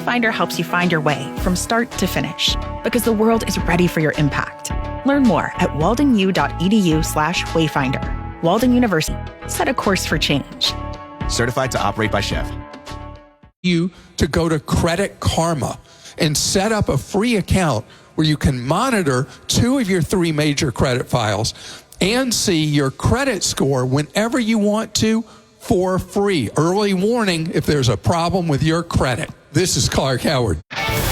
Wayfinder helps you find your way from start to finish, because the world is ready for your impact. Learn more at waldenu.edu/wayfinder. Walden University. Set a course for change. Certified to operate by Chef. You to go to Credit Karma and set up a free account where you can monitor 2 of your 3 major credit files and see your credit score whenever you want to for free. Early warning if there's a problem with your credit. This is Clark Howard.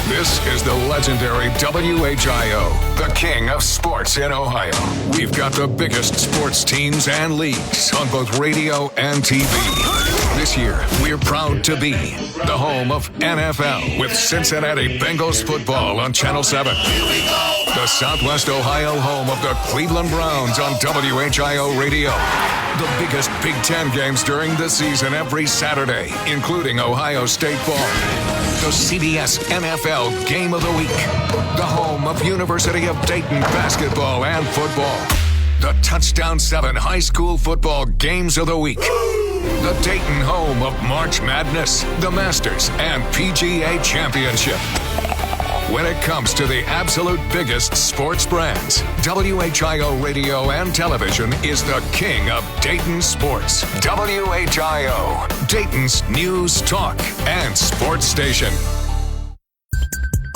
This is the legendary WHIO, the king of sports in Ohio. We've got the biggest sports teams and leagues on both radio and TV. This year, we're proud to be the home of NFL with Cincinnati Bengals football on Channel 7. The Southwest Ohio home of the Cleveland Browns on WHIO Radio. The biggest Big Ten games during the season every Saturday, including Ohio State ball. The CBS NFL Game of the Week. The home of University of Dayton basketball and football. The Touchdown 7 high school football games of the week. The Dayton home of March Madness, the Masters, and PGA Championship. When it comes to the absolute biggest sports brands, WHIO Radio and Television is the king of Dayton sports. WHIO, Dayton's news, talk, and sports station.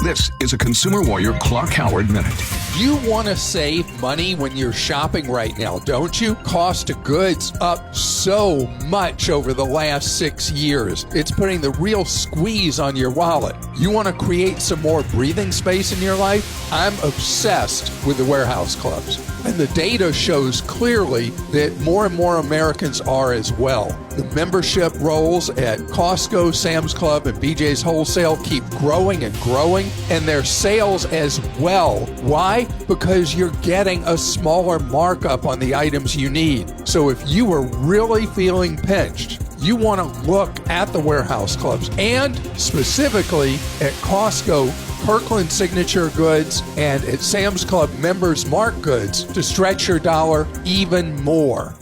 This is a Consumer Warrior Clark Howard Minute. You want to save money when you're shopping right now, don't you? Cost of goods up so much over the last 6 years. It's putting the real squeeze on your wallet. You want to create some more breathing space in your life? I'm obsessed with the warehouse clubs. And the data shows clearly that more and more Americans are as well. The membership rolls at Costco, Sam's Club, and BJ's Wholesale keep growing and growing, and their sales as well. Why? Because you're getting a smaller markup on the items you need. So if you are really feeling pinched, you want to look at the warehouse clubs and specifically at Costco, Kirkland Signature Goods, and at Sam's Club Members Mark Goods to stretch your dollar even more.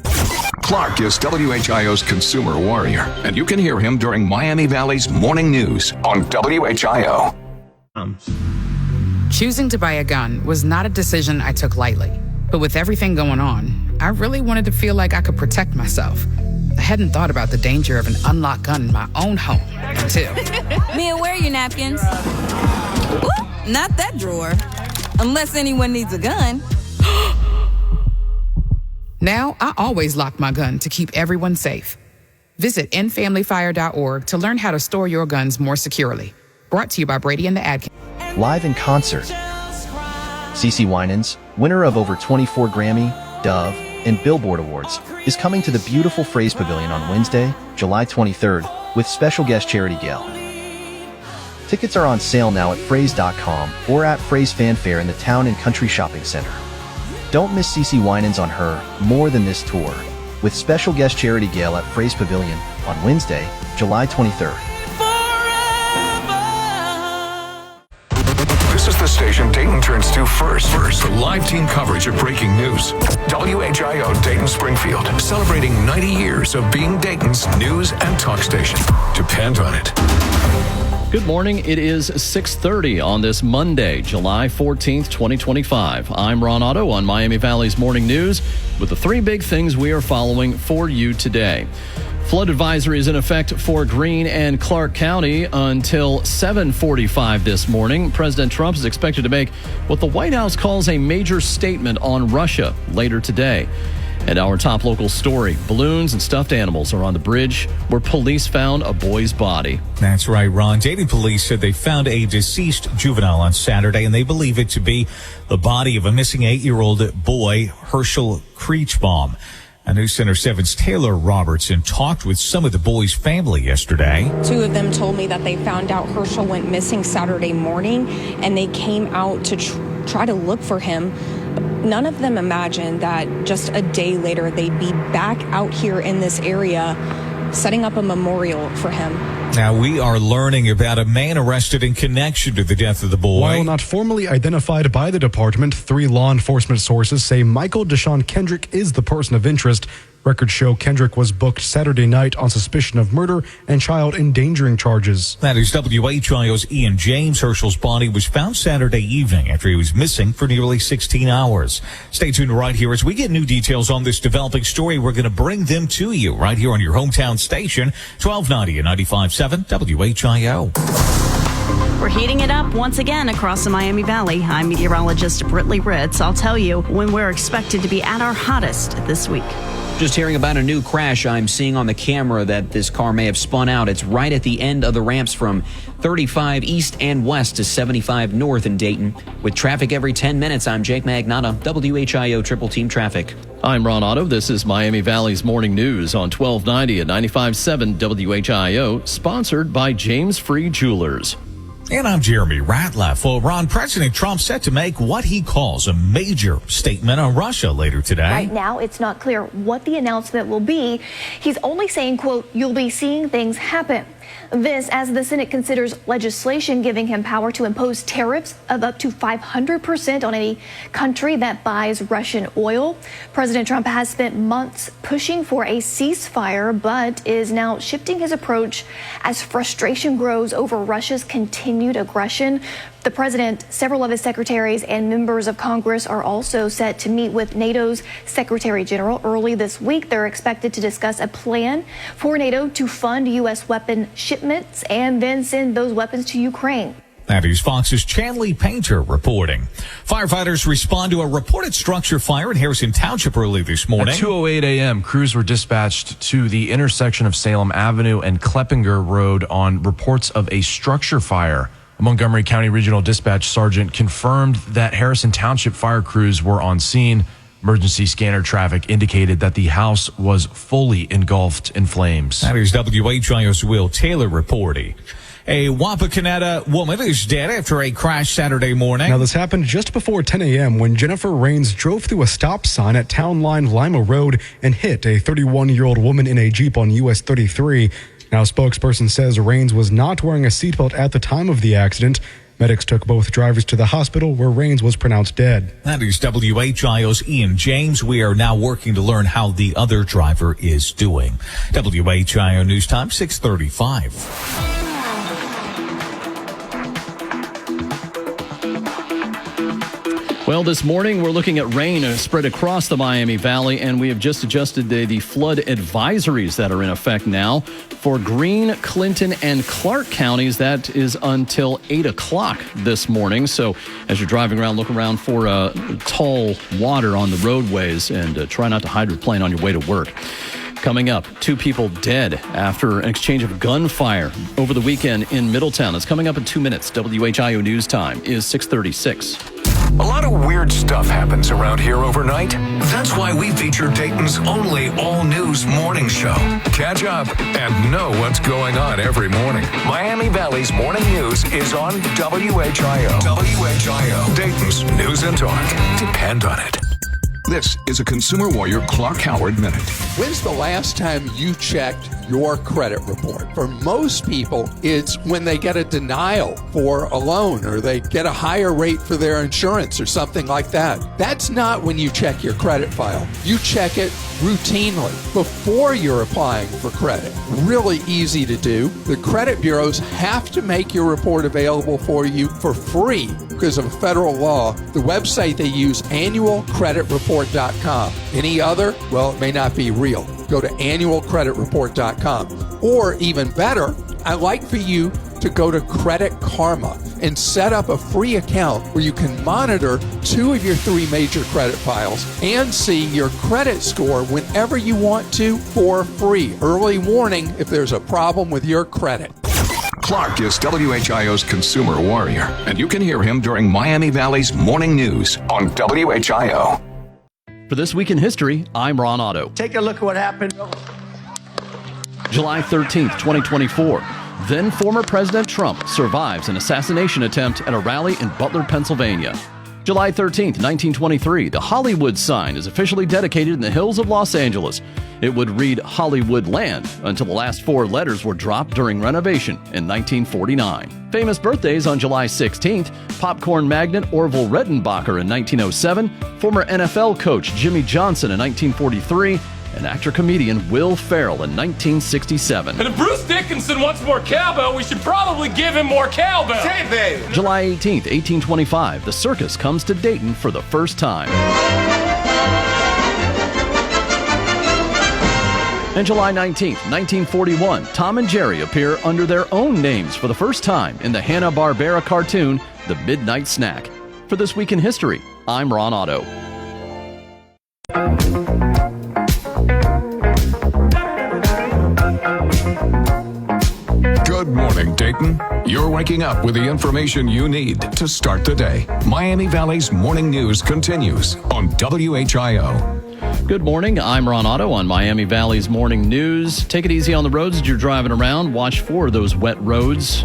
Clark is WHIO's Consumer Warrior, and you can hear him during Miami Valley's Morning News on WHIO. Choosing to buy a gun was not a decision I took lightly. But with everything going on, I really wanted to feel like I could protect myself. I hadn't thought about the danger of an unlocked gun in my own home until... Mia, where are your napkins? Ooh, not that drawer. Unless anyone needs a gun. Now, I always lock my gun to keep everyone safe. Visit endfamilyfire.org to learn how to store your guns more securely. Brought to you by Brady and the Ad. Live in concert. CeCe Winans, winner of over 24 Grammy, Dove, and Billboard Awards, is coming to the beautiful Fraze Pavilion on Wednesday, July 23rd, with special guest Charity Gale. Tickets are on sale now at Fraze.com or at Fraze Fanfare in the Town and Country Shopping Center. Don't miss CeCe Winans on her More Than This tour, with special guest Charity Gale at Fraze Pavilion on Wednesday, July 23rd. This is the station Dayton turns to first for live team coverage of breaking news. WHIO Dayton Springfield, celebrating 90 years of being Dayton's news and talk station. Depend on it. Good morning. It is 6:30 on this Monday, July 14th, 2025. I'm Ron Otto on Miami Valley's Morning News with the 3 big things we are following for you today. Flood advisory is in effect for Greene and Clark County until 7:45 this morning. President Trump is expected to make what the White House calls a major statement on Russia later today. And our top local story, balloons and stuffed animals are on the bridge where police found a boy's body. That's right, Ron. Dayton police said they found a deceased juvenile on Saturday, and they believe it to be the body of a missing 8-year-old boy, Herschel Creechbaum. And News Center 7's Taylor Robertson talked with some of the boys' family yesterday. 2 of them told me that they found out Herschel went missing Saturday morning, and they came out to try to look for him. None of them imagined that just a day later they'd be back out here in this area setting up a memorial for him. Now, we are learning about a man arrested in connection to the death of the boy. While not formally identified by the department, 3 law enforcement sources say Michael Deshaun Kendrick is the person of interest. Records show Kendrick was booked Saturday night on suspicion of murder and child endangering charges. That is WHIO's Ian James. Herschel's body was found Saturday evening after he was missing for nearly 16 hours. Stay tuned right here as we get new details on this developing story. We're going to bring them to you right here on your hometown station, 1290 and 95.7 WHIO. We're heating it up once again across the Miami Valley. I'm meteorologist Britley Ritz. I'll tell you when we're expected to be at our hottest this week. Just hearing about a new crash I'm seeing on the camera that this car may have spun out. It's right at the end of the ramps from 35 east and west to 75 north in Dayton. With traffic every 10 minutes, I'm Jake Magnotta, WHIO Triple Team Traffic. I'm Ron Otto. This is Miami Valley's Morning News on 1290 at 95.7 WHIO, sponsored by James Free Jewelers. And I'm Jeremy Ratliff. Well, Ron, President Trump set to make what he calls a major statement on Russia later today. Right now, it's not clear what the announcement will be. He's only saying, quote, "You'll be seeing things happen." This as the Senate considers legislation giving him power to impose tariffs of up to 500% on any country that buys Russian oil. President Trump has spent months pushing for a ceasefire, but is now shifting his approach as frustration grows over Russia's continued aggression. The president, several of his secretaries, and members of Congress are also set to meet with NATO's Secretary General early this week. They're expected to discuss a plan for NATO to fund U.S. weapon shipments and then send those weapons to Ukraine. That is Fox's Chanley Painter reporting. Firefighters respond to a reported structure fire in Harrison Township early this morning. At 2:08 a.m., crews were dispatched to the intersection of Salem Avenue and Kleppinger Road on reports of a structure fire. A Montgomery County Regional Dispatch Sergeant confirmed that Harrison Township fire crews were on scene. Emergency scanner traffic indicated that the house was fully engulfed in flames. That is WHIO's Will Taylor reporting. A Wapakoneta woman is dead after a crash Saturday morning. Now, this happened just before 10 a.m. when Jennifer Rains drove through a stop sign at Town Line Lima Road and hit a 31-year-old woman in a Jeep on US 33. Now, a spokesperson says Rains was not wearing a seatbelt at the time of the accident. Medics took both drivers to the hospital where Rains was pronounced dead. That is WHIO's Ian James. We are now working to learn how the other driver is doing. WHIO News Time, 6:35. Well, this morning we're looking at rain spread across the Miami Valley, and we have just adjusted the flood advisories that are in effect now for Greene, Clinton, and Clark counties. That is until 8 o'clock this morning. So as you're driving around, look around for tall water on the roadways and try not to hydroplane on your way to work. Coming up, 2 people dead after an exchange of gunfire over the weekend in Middletown. It's coming up in 2 minutes. WHIO News Time is 6:36. A lot of weird stuff happens around here overnight. That's why we feature Dayton's only all-news morning show. Catch up and know what's going on every morning. Miami Valley's morning news is on WHIO. WHIO, Dayton's news and talk. Depend on it. This is a Consumer Warrior Clark Howard Minute. When's the last time you checked your credit report? For most people, it's when they get a denial for a loan or they get a higher rate for their insurance or something like that. That's not when you check your credit file. You check it routinely before you're applying for credit. Really easy to do. The credit bureaus have to make your report available for you for free because of federal law. The website they use, annualcreditreport.com. Any other? Well, it may not be real. Go to annualcreditreport.com. Or even better, I'd like for you to go to Credit Karma and set up a free account where you can monitor 2 of your 3 major credit files and see your credit score whenever you want to for free. Early warning if there's a problem with your credit. Clark is WHIO's Consumer Warrior, and you can hear him during Miami Valley's morning news on WHIO. For This Week in History, I'm Ron Otto. Take a look at what happened. July 13th, 2024. Then former President Trump survives an assassination attempt at a rally in Butler, Pennsylvania. July 13th, 1923, the Hollywood sign is officially dedicated in the hills of Los Angeles. It would read Hollywood Land until the last 4 letters were dropped during renovation in 1949. Famous birthdays on July 16th, popcorn magnate Orville Redenbacher in 1907, former NFL coach Jimmy Johnson in 1943, and actor-comedian Will Ferrell in 1967. And if Bruce Dickinson wants more cowbell, we should probably give him more cowbell. Hey, babe. July 18th, 1825, the circus comes to Dayton for the first time. And July 19th, 1941, Tom and Jerry appear under their own names for the first time in the Hanna-Barbera cartoon, The Midnight Snack. For This Week in History, I'm Ron Otto. Good morning, Dayton. You're waking up with the information you need to start the day. Miami Valley's morning news continues on WHIO. Good morning. I'm Ron Otto on Miami Valley's Morning News. Take it easy on the roads as you're driving around. Watch for those wet roads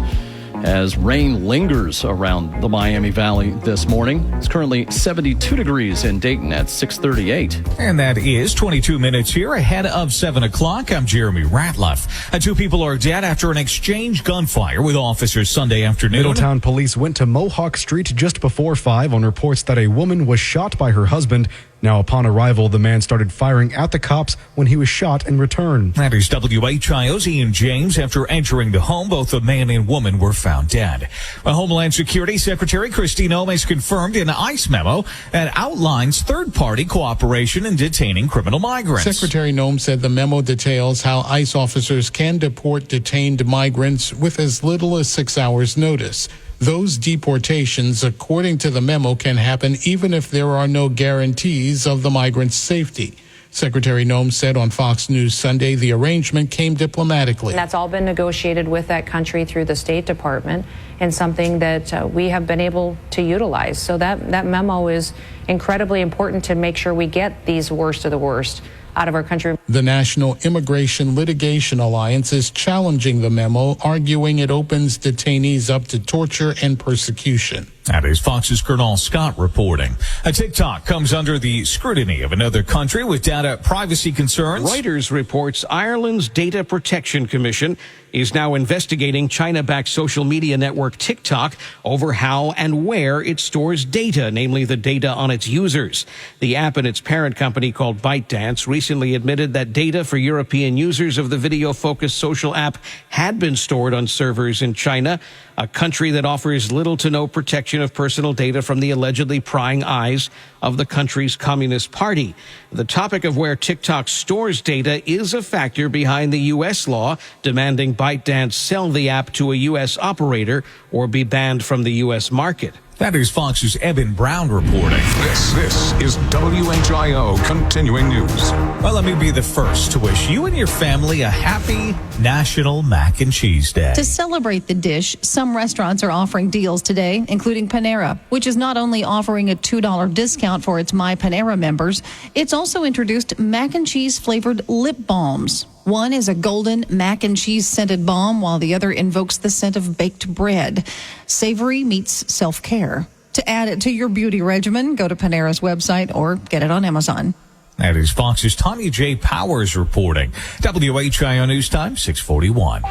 as rain lingers around the Miami Valley this morning. It's currently 72 degrees in Dayton at 6:38. And that is 22 minutes here ahead of 7 o'clock. I'm Jeremy Ratliff. 2 people are dead after an exchange gunfire with officers Sunday afternoon. Middletown police went to Mohawk Street just before 5 on reports that a woman was shot by her husband. Now, upon arrival, the man started firing at the cops when he was shot in return. That is WHIO's Ian James. After entering the home, both the man and woman were found dead. Homeland Security Secretary Kristi Noem has confirmed an ICE memo that outlines third-party cooperation in detaining criminal migrants. Secretary Noem said the memo details how ICE officers can deport detained migrants with as little as 6 hours' notice. Those deportations, according to the memo, can happen even if there are no guarantees of the migrants' safety. Secretary Noem said on Fox News Sunday the arrangement came diplomatically. That's all been negotiated with that country through the State Department and something that we have been able to utilize. So that memo is incredibly important to make sure we get these worst of the worst out of our country. The National Immigration Litigation Alliance is challenging the memo, arguing it opens detainees up to torture and persecution. That is Fox's Colonel Scott reporting. TikTok comes under the scrutiny of another country with data privacy concerns. Reuters reports Ireland's Data Protection Commission is now investigating China-backed social media network TikTok over how and where it stores data, namely the data on its users. The app and its parent company called ByteDance recently admitted that data for European users of the video-focused social app had been stored on servers in China, a country that offers little to no protection of personal data from the allegedly prying eyes of the country's Communist Party. The topic of where TikTok stores data is a factor behind the U.S. law demanding ByteDance sell the app to a U.S. operator or be banned from the U.S. market. That is Fox's Evan Brown reporting. This is WHIO continuing news. Well, let me be the first to wish you and your family a happy National Mac and Cheese Day. To celebrate the dish, some restaurants are offering deals today, including Panera, which is not only offering a $2 discount for its My Panera members, it's also introduced mac and cheese flavored lip balms. One is a golden mac and cheese scented balm, while the other invokes the scent of baked bread. Savory meets self-care. To add it to your beauty regimen, go to Panera's website or get it on Amazon. That is Fox's Tanya J. Powers reporting. WHIO News Time, 641.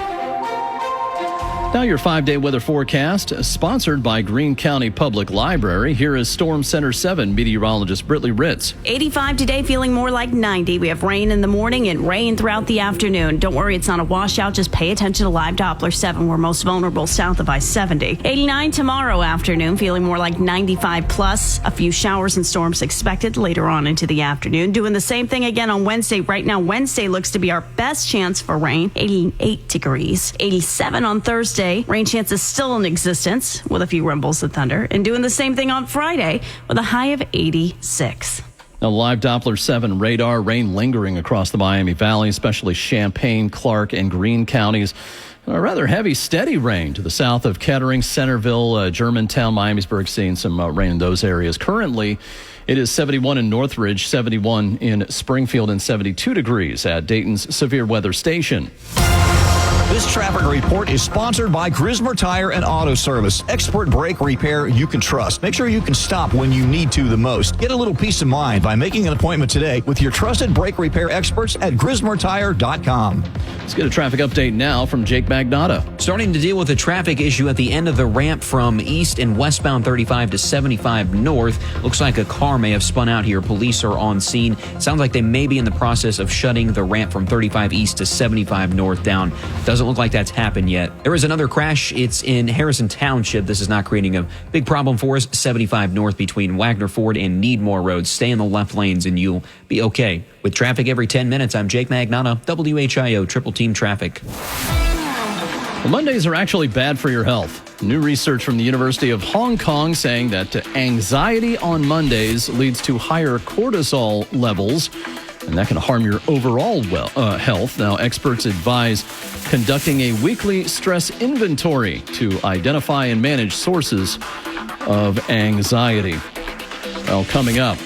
Now your 5-day weather forecast, sponsored by Greene County Public Library. Here is Storm Center 7 meteorologist Britley Ritz. 85 today, feeling more like 90. We have rain in the morning and rain throughout the afternoon. Don't worry, it's not a washout. Just pay attention to live Doppler 7. We're most vulnerable south of I-70. 89 tomorrow afternoon, feeling more like 95 plus. A few showers and storms expected later on into the afternoon. Doing the same thing again on Wednesday. Right now, Wednesday looks to be our best chance for rain. 88 degrees. 87 on Thursday. Rain chances still in existence with a few rumbles of thunder, and doing the same thing on Friday with a high of 86. Now, live Doppler 7 radar, rain lingering across the Miami Valley, especially Champaign, Clark, and Greene counties. A rather heavy, steady rain to the south of Kettering, Centerville, Germantown, Miamisburg, seeing some rain in those areas. Currently, it is 71 in Northridge, 71 in Springfield, and 72 degrees at Dayton's Severe Weather Station. This traffic report is sponsored by Grismer Tire and Auto Service. Expert brake repair you can trust. Make sure you can stop when you need to the most. Get a little peace of mind by making an appointment today with your trusted brake repair experts at GrismerTire.com. Let's get a traffic update now from Jake Magnotta. Starting to deal with a traffic issue at the end of the ramp from east and westbound 35 to 75 north. Looks like a car may have spun out here. Police are on scene. Sounds like they may be in the process of shutting the ramp from 35 east to 75 north down. Doesn't look like that's happened yet. There is another crash. It's in Harrison Township. This is not creating a big problem for us. 75 north between Wagner Ford and Needmore Road. Stay in the left lanes and you'll be okay. With traffic every 10 minutes, I'm Jake Magnotta, WHIO Triple Team Traffic. Well, Mondays are actually bad for your health. New research from the University of Hong Kong saying that anxiety on Mondays leads to higher cortisol levels, and that can harm your overall health. Now, experts advise conducting a weekly stress inventory to identify and manage sources of anxiety. Well, coming up,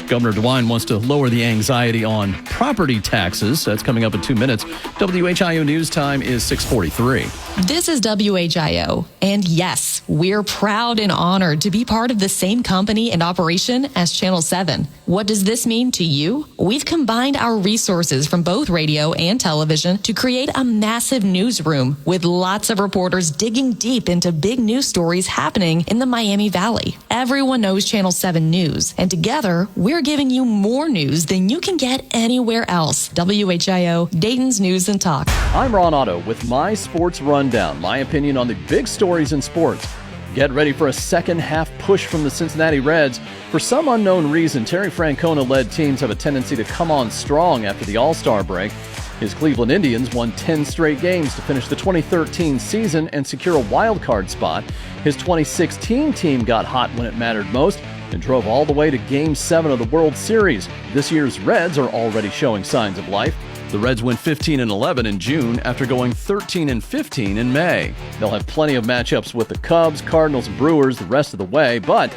Governor DeWine wants to lower the anxiety on property taxes. That's coming up in 2 minutes. WHIO News Time is 6:43. This is WHIO, and yes, we're proud and honored to be part of the same company and operation as Channel 7. What does this mean to you? We've combined our resources from both radio and television to create a massive newsroom with lots of reporters digging deep into big news stories happening in the Miami Valley. Everyone knows Channel 7 News, and together, we're giving you more news than you can get anywhere else. WHIO, Dayton's News and Talk. I'm Ron Otto with my Sports Rundown, my opinion on the big stories in sports. Get ready for a second-half push from the Cincinnati Reds. For some unknown reason, Terry Francona-led teams have a tendency to come on strong after the All-Star break. His Cleveland Indians won 10 straight games to finish the 2013 season and secure a wild-card spot. His 2016 team got hot when it mattered most and drove all the way to Game 7 of the World Series. This year's Reds are already showing signs of life. The Reds went 15-11 in June after going 13-15 in May. They'll have plenty of matchups with the Cubs, Cardinals, and Brewers the rest of the way, but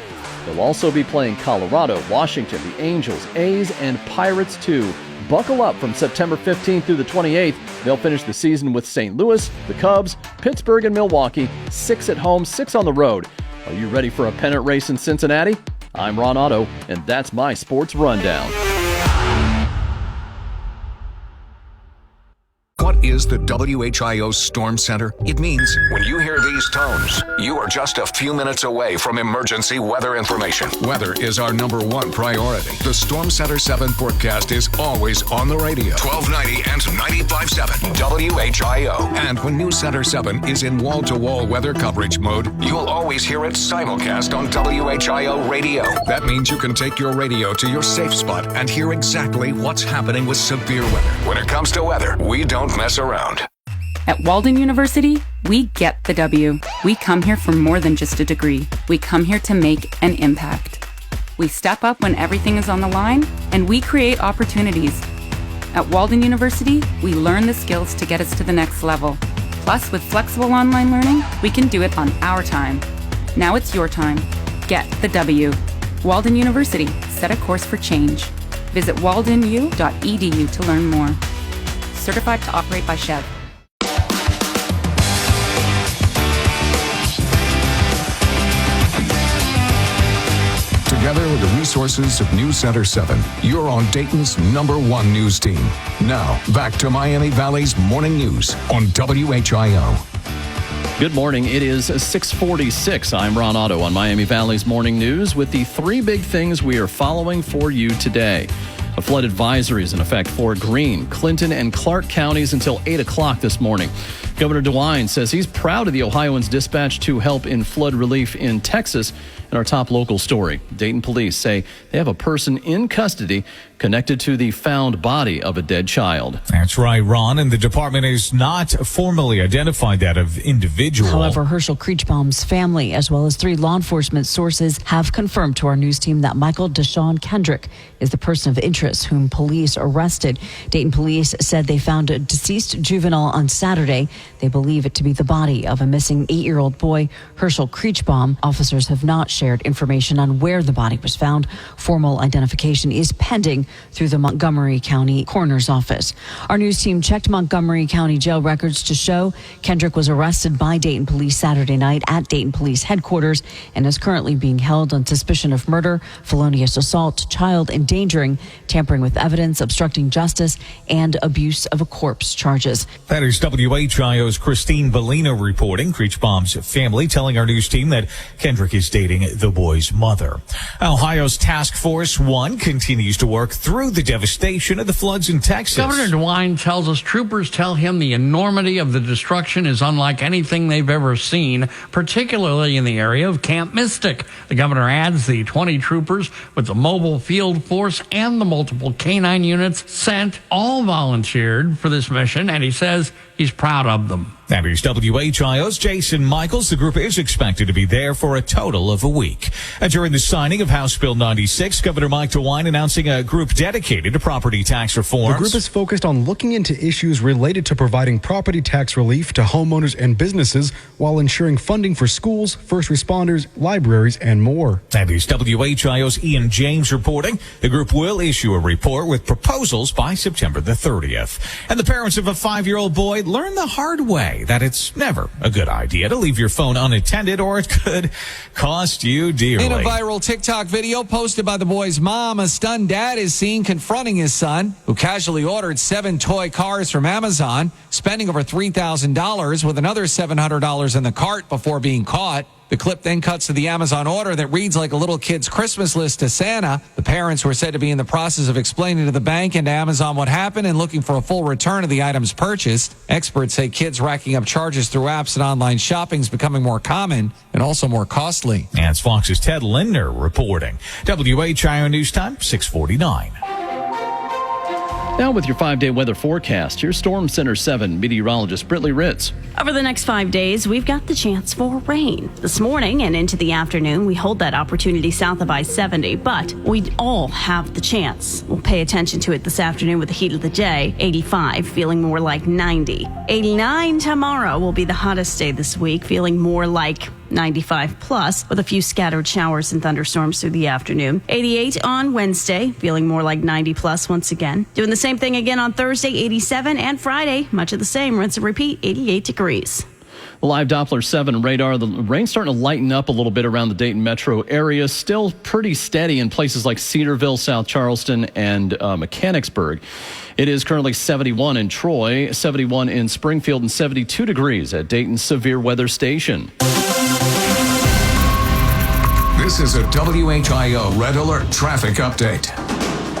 they'll also be playing Colorado, Washington, the Angels, A's, and Pirates too. Buckle up from September 15th through the 28th. They'll finish the season with St. Louis, the Cubs, Pittsburgh, and Milwaukee. 6 at home, 6 on the road. Are you ready for a pennant race in Cincinnati? I'm Ron Otto, and that's my Sports Rundown. What is the WHIO Storm Center? It means when you hear these tones, you are just a few minutes away from emergency weather information. Weather is our #1 priority. The Storm Center 7 forecast is always on the radio. 1290 and 95.7 WHIO. And when News Center 7 is in wall-to-wall weather coverage mode, you'll always hear it simulcast on WHIO radio. That means you can take your radio to your safe spot and hear exactly what's happening with severe weather. When it comes to weather, we don't mess around. At Walden University, we get the W. We come here for more than just a degree. We come here to make an impact. We step up when everything is on the line, and we create opportunities. At Walden University, we learn the skills to get us to the next level. Plus, with flexible online learning, we can do it on our time. Now it's your time. Get the W. Walden University, set a course for change. Visit waldenu.edu to learn more. Certified to operate by Chev. Together with the resources of News Center 7, you're on Dayton's #1 news team. Now, back to Miami Valley's morning news on WHIO. Good morning. It is 6:46. I'm Ron Otto on Miami Valley's morning news with the 3 big things we are following for you today. A flood advisory is in effect for Greene, Clinton, and Clark counties until 8 o'clock this morning. Governor DeWine says he's proud of the Ohioans dispatched to help in flood relief in Texas. In our top local story, Dayton police say they have a person in custody connected to the found body of a dead child. That's right, Ron, and the department has not formally identified that of individual. However, Herschel Creechbaum's family, as well as 3 law enforcement sources, have confirmed to our news team that Michael Deshaun Kendrick is the person of interest whom police arrested. Dayton police said they found a deceased juvenile on Saturday. They believe it to be the body of a missing 8-year-old boy, Herschel Kriechbaum. Officers have not shared information on where the body was found. Formal identification is pending through the Montgomery County Coroner's Office. Our news team checked Montgomery County jail records to show Kendrick was arrested by Dayton police Saturday night at Dayton Police headquarters and is currently being held on suspicion of murder, felonious assault, child endangering, tampering with evidence, obstructing justice, and abuse of a corpse charges. That is WHIO's Christine Bellino reporting. Kriechbaum's family telling our news team that Kendrick is dating the boy's mother. Ohio's Task Force 1 continues to work through the devastation of the floods in Texas. Governor DeWine tells us troopers tell him the enormity of the destruction is unlike anything they've ever seen, particularly in the area of Camp Mystic. The governor adds the 20 troopers with the mobile field force and the multiple canine units sent all volunteered for this mission, and he says he's proud of them. That is WHIO's Jason Michaels. The group is expected to be there for a total of a week. And during the signing of House Bill 96, Governor Mike DeWine announcing a group dedicated to property tax reforms. The group is focused on looking into issues related to providing property tax relief to homeowners and businesses while ensuring funding for schools, first responders, libraries, and more. That is WHIO's Ian James reporting. The group will issue a report with proposals by September the 30th. And the parents of a 5-year-old boy learned the hard way that it's never a good idea to leave your phone unattended, or it could cost you dearly. In a viral TikTok video posted by the boy's mom, a stunned dad is seen confronting his son, who casually ordered 7 toy cars from Amazon, spending over $3,000 with another $700 in the cart before being caught. The clip then cuts to the Amazon order that reads like a little kid's Christmas list to Santa. The parents were said to be in the process of explaining to the bank and to Amazon what happened and looking for a full return of the items purchased. Experts say kids racking up charges through apps and online shopping is becoming more common and also more costly. And Fox's Ted Lindner reporting. WHIO News Time, 6:49. Now with your 5-day weather forecast, here's Storm Center 7 meteorologist Britley Ritz. Over the next 5 days, we've got the chance for rain. This morning and into the afternoon, we hold that opportunity south of I-70, but we all have the chance. We'll pay attention to it this afternoon with the heat of the day. 85, feeling more like 90. 89 tomorrow will be the hottest day this week, feeling more like 95 plus, with a few scattered showers and thunderstorms through the afternoon. 88 on Wednesday, feeling more like 90 plus once again. Doing the same thing again on Thursday, 87, and Friday, much of the same, rinse and repeat, 88 degrees. The live Doppler 7 radar, the rain's starting to lighten up a little bit around the Dayton metro area. Still pretty steady in places like Cedarville, South Charleston, and Mechanicsburg. It is currently 71 in Troy, 71 in Springfield, and 72 degrees at Dayton's Severe Weather Station. This is a WHIO Red Alert traffic update.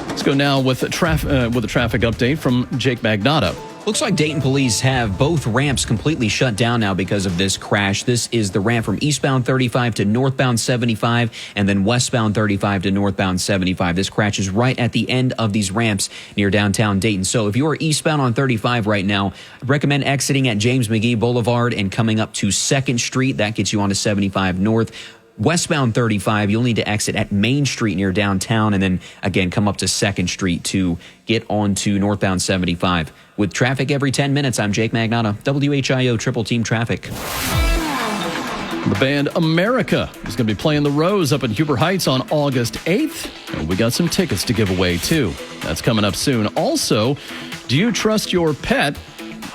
Let's go now with a traffic update from Jake Magnotta. Looks like Dayton police have both ramps completely shut down now because of this crash. This is the ramp from eastbound 35 to northbound 75 and then westbound 35 to northbound 75. This crash is right at the end of these ramps near downtown Dayton. So if you're eastbound on 35 right now, I recommend exiting at James McGee Boulevard and coming up to 2nd Street. That gets you onto 75 North. Westbound 35, you'll need to exit at Main Street near downtown and then, again, come up to 2nd Street to get onto northbound 75. With traffic every 10 minutes, I'm Jake Magnotta, WHIO Triple Team Traffic. The band America is going to be playing the Rose up in Huber Heights on August 8th. And we got some tickets to give away, too. That's coming up soon. Also, do you trust your pet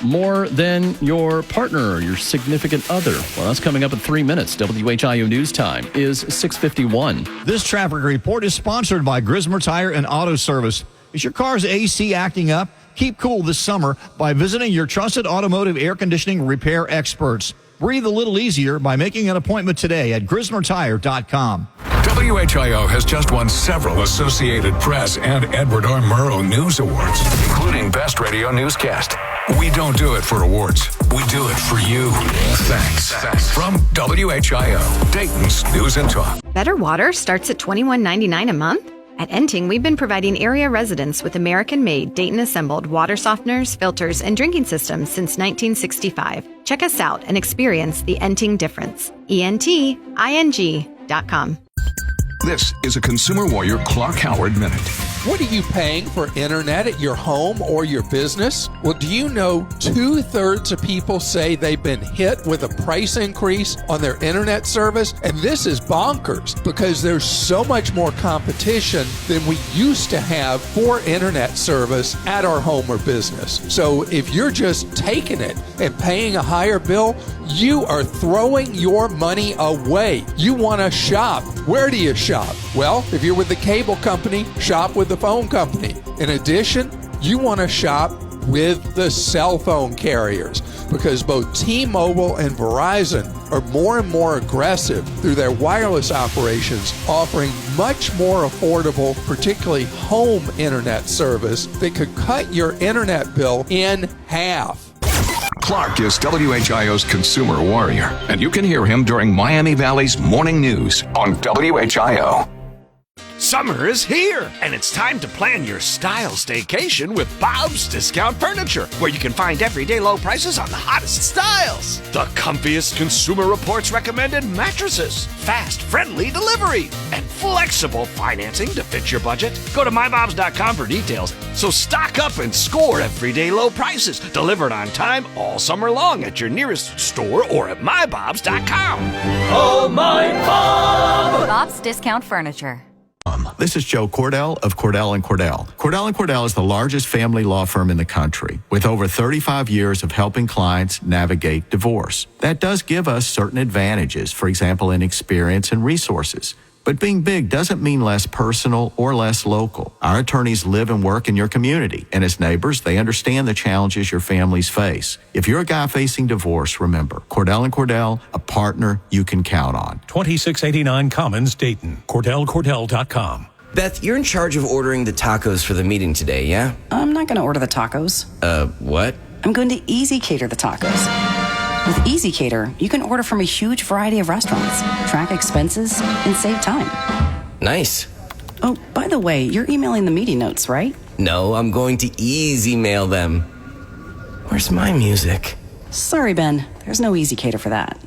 more than your partner or your significant other? Well, that's coming up in 3 minutes. WHIO News Time is 6:51. This traffic report is sponsored by Grismer Tire and Auto Service. Is your car's AC acting up? Keep cool this summer by visiting your trusted automotive air conditioning repair experts. Breathe a little easier by making an appointment today at GrismerTire.com. WHIO has just won several Associated Press and Edward R. Murrow News Awards, including Best Radio Newscast. We don't do it for awards. We do it for you. Thanks. From WHIO, Dayton's News and Talk. Better water starts at $21.99 a month? At Enting, we've been providing area residents with American-made, Dayton-assembled water softeners, filters, and drinking systems since 1965. Check us out and experience the Enting difference. ENTING.com. This is a Consumer Warrior Clark Howard Minute. What are you paying for internet at your home or your business? Well, do you know 2/3 of people say they've been hit with a price increase on their internet service? And this is bonkers because there's so much more competition than we used to have for internet service at our home or business. So if you're just taking it and paying a higher bill, you are throwing your money away. You want to shop. Where do you shop? Well, if you're with the cable company, shop with the phone company. In addition, you want to shop with the cell phone carriers because both T-Mobile and Verizon are more and more aggressive through their wireless operations, offering much more affordable, particularly home internet service that could cut your internet bill in half. Clark is WHIO's consumer warrior, and you can hear him during Miami Valley's morning news on WHIO. Summer is here, and it's time to plan your style staycation with Bob's Discount Furniture, where you can find everyday low prices on the hottest styles. The comfiest Consumer Reports recommended mattresses, fast, friendly delivery, and flexible financing to fit your budget. Go to mybobs.com for details. So stock up and score everyday low prices, delivered on time all summer long at your nearest store or at mybobs.com. Oh, my Bob! Bob's Discount Furniture. This is Joe Cordell of Cordell & Cordell. Cordell & Cordell is the largest family law firm in the country with over 35 years of helping clients navigate divorce. That does give us certain advantages, for example, in experience and resources. But being big doesn't mean less personal or less local. Our attorneys live and work in your community, and as neighbors, they understand the challenges your families face. If you're a guy facing divorce, remember, Cordell & Cordell, a partner you can count on. 2689 Commons, Dayton. CordellCordell.com. Beth, you're in charge of ordering the tacos for the meeting today, yeah? I'm not going to order the tacos. What? I'm going to Easy Cater the tacos. With Easy Cater, you can order from a huge variety of restaurants, track expenses, and save time. Nice. Oh, by the way, you're emailing the meeting notes, right? No, I'm going to easy mail them. Where's my music? Sorry, Ben. There's no Easy Cater for that.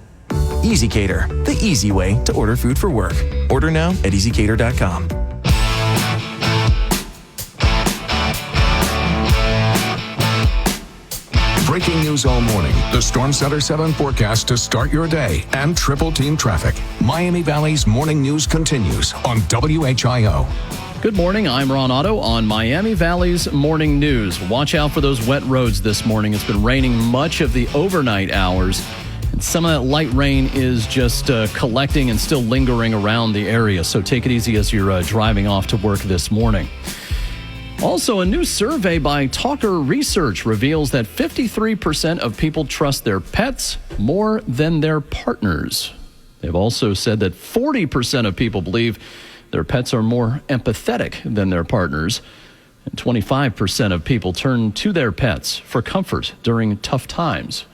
Easy Cater, the easy way to order food for work. Order now at easycater.com. Breaking news all morning. The Storm Center 7 forecast to start your day and triple team traffic. Miami Valley's morning news continues on WHIO. Good morning. I'm Ron Otto on Miami Valley's morning news. Watch out for those wet roads this morning. It's been raining much of the overnight hours. And some of that light rain is just collecting and still lingering around the area. So take it easy as you're driving off to work this morning. Also, a new survey by Talker Research reveals that 53% of people trust their pets more than their partners. They've also said that 40% of people believe their pets are more empathetic than their partners. And 25% of people turn to their pets for comfort during tough times.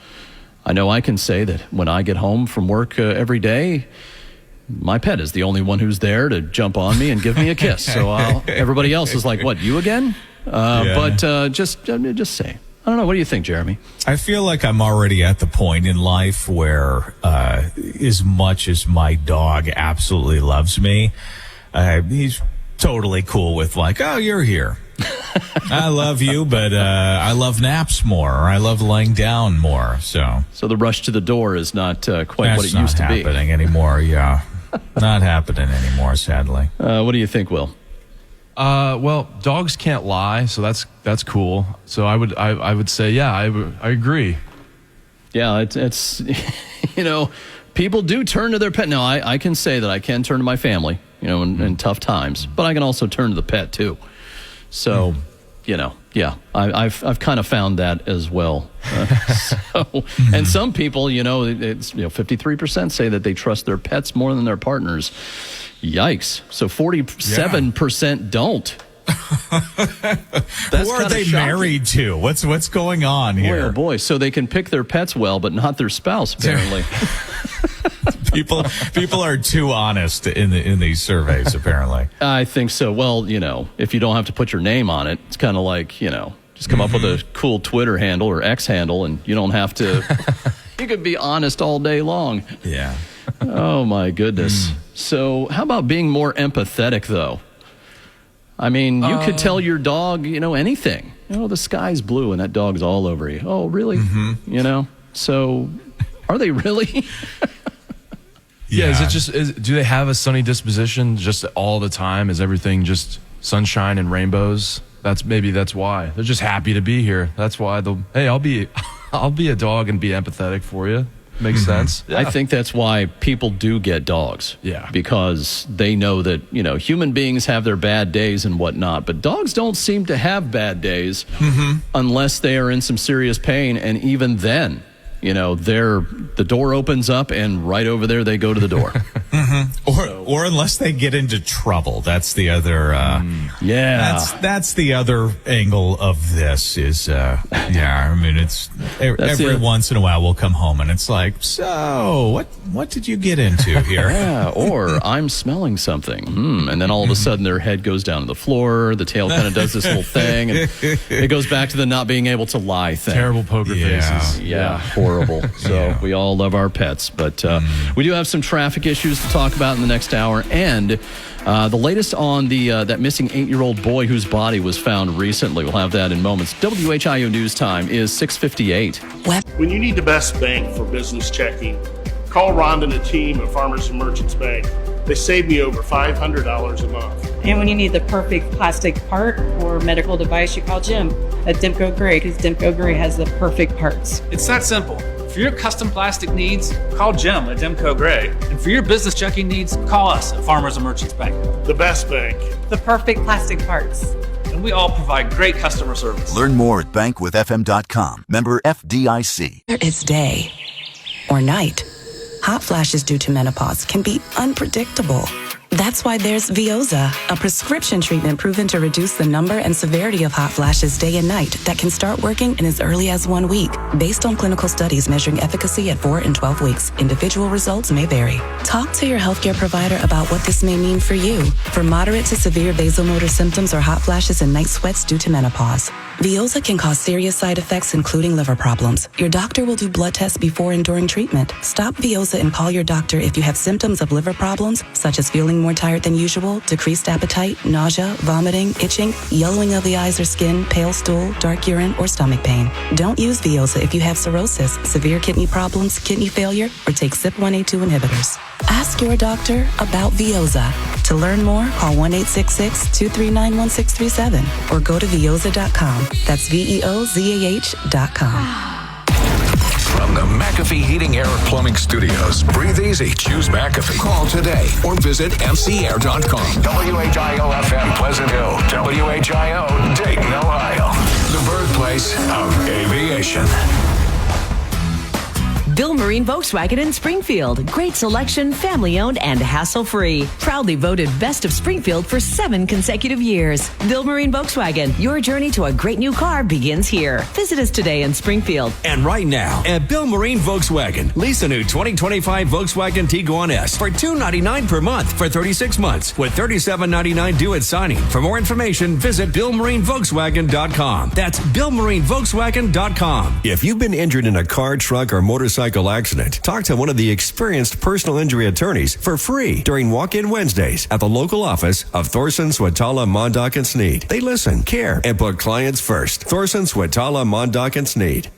I know I can say that when I get home from work every day, my pet is the only one who's there to jump on me and give me a kiss. So everybody else is like, what, you again? But just say. I don't know. What do you think, Jeremy? I feel like I'm already at the point in life where as much as my dog absolutely loves me, he's totally cool with like, oh, you're here. I love you, but I love naps more, or I love laying down more. So the rush to the door is not quite what it used to be. That's not happening anymore, yeah. Not happening anymore, sadly. What do you think, Will? Well, dogs can't lie, so that's cool. So I would say, yeah, I agree. Yeah, it's you know, people do turn to their pet. Now, I can say that I can turn to my family, you know, in tough times, but I can also turn to the pet too. So, you know, yeah, I've kind of found that as well. And some people, you know, it's 53% say that they trust their pets more than their partners. Yikes! So 47% don't. Who are they married to? What's going on here? Boy, oh boy! So they can pick their pets well, but not their spouse. Apparently, people are too honest in these surveys. Apparently, I think so. Well, you know, if you don't have to put your name on it, it's kind of like, you know, just come up with a cool Twitter handle or X handle, and you don't have to. You could be honest all day long. Yeah. Oh my goodness. So, how about being more empathetic, though? I mean, you could tell your dog, anything. The sky's blue and that dog's all over you. Oh, really? Mm-hmm. So are they really? Yeah. Is it do they have a sunny disposition just all the time? Is everything just sunshine and rainbows? That's why. They're just happy to be here. That's why I'll be a dog and be empathetic for you. Makes sense. Yeah. I think that's why people do get dogs. Yeah. Because they know that, human beings have their bad days and whatnot, but dogs don't seem to have bad days unless they are in some serious pain. And even then, the door opens up and right over there they go to the door. Or unless they get into trouble. That's the other. That's the other angle of this. Is I mean, it's every once in a while we'll come home and it's like, so what did you get into here? Yeah. Or I'm smelling something, and then all of a sudden their head goes down to the floor. The tail kind of does this little thing, and it goes back to the not being able to lie thing. Terrible poker faces. Yeah. Horrible. So we all love our pets, but we do have some traffic issues to talk about in the next hour, and the latest on that missing 8-year-old boy whose body was found recently. We'll have that in moments. WHIO News Time is 6:58. When you need the best bank for business checking, call Rhonda and the team at Farmers and Merchants Bank. They save me over $500 a month. And when you need the perfect plastic part or medical device, you call Jim at Dimco Gray, because Dimco Gray has the perfect parts. It's that simple. For your custom plastic needs, call Jim at Dimco Gray. And for your business checking needs, call us at Farmers and Merchants Bank. The best bank. The perfect plastic parts. And we all provide great customer service. Learn more at bankwithfm.com. Member FDIC. It's day or night. Hot flashes due to menopause can be unpredictable. That's why there's Veoza, a prescription treatment proven to reduce the number and severity of hot flashes day and night that can start working in as early as 1 week. Based on clinical studies measuring efficacy at 4 and 12 weeks, individual results may vary. Talk to your healthcare provider about what this may mean for you. For moderate to severe vasomotor symptoms or hot flashes and night sweats due to menopause, Veoza can cause serious side effects, including liver problems. Your doctor will do blood tests before and during treatment. Stop Veoza and call your doctor if you have symptoms of liver problems, such as feeling more tired than usual, decreased appetite, nausea, vomiting, itching, yellowing of the eyes or skin, pale stool, dark urine, or stomach pain. Don't use Veoza if you have cirrhosis, severe kidney problems, kidney failure, or take CYP1A2 inhibitors. Ask your doctor about Veoza. To learn more, call 1-866-239-1637 or go to Veoza.com. That's VEOZAH.com. From the McAfee Heating, Air, Plumbing Studios, breathe easy, choose McAfee. Call today or visit mcair.com. WHIO-FM Pleasant Hill, WHIO Dayton, Ohio, the birthplace of aviation. Bill Marine Volkswagen in Springfield. Great selection, family-owned, and hassle-free. Proudly voted Best of Springfield for 7 consecutive years. Bill Marine Volkswagen, your journey to a great new car begins here. Visit us today in Springfield. And right now, at Bill Marine Volkswagen, lease a new 2025 Volkswagen Tiguan S for $299 per month for 36 months with $37.99 due at signing. For more information, visit BillMarineVolkswagen.com. That's BillMarineVolkswagen.com. If you've been injured in a car, truck, or motorcycle accident, talk to one of the experienced personal injury attorneys for free during walk-in Wednesdays at the local office of Thorson, Swatala, Mondock, and Sneed. They listen, care, and put clients first. Thorson, Swatala, Mondock, and Sneed.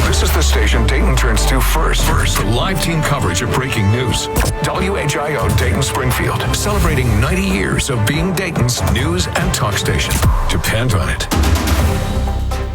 This is the station Dayton turns to first for live team coverage of breaking news. WHIO Dayton Springfield, celebrating 90 years of being Dayton's news and talk station. Depend on it.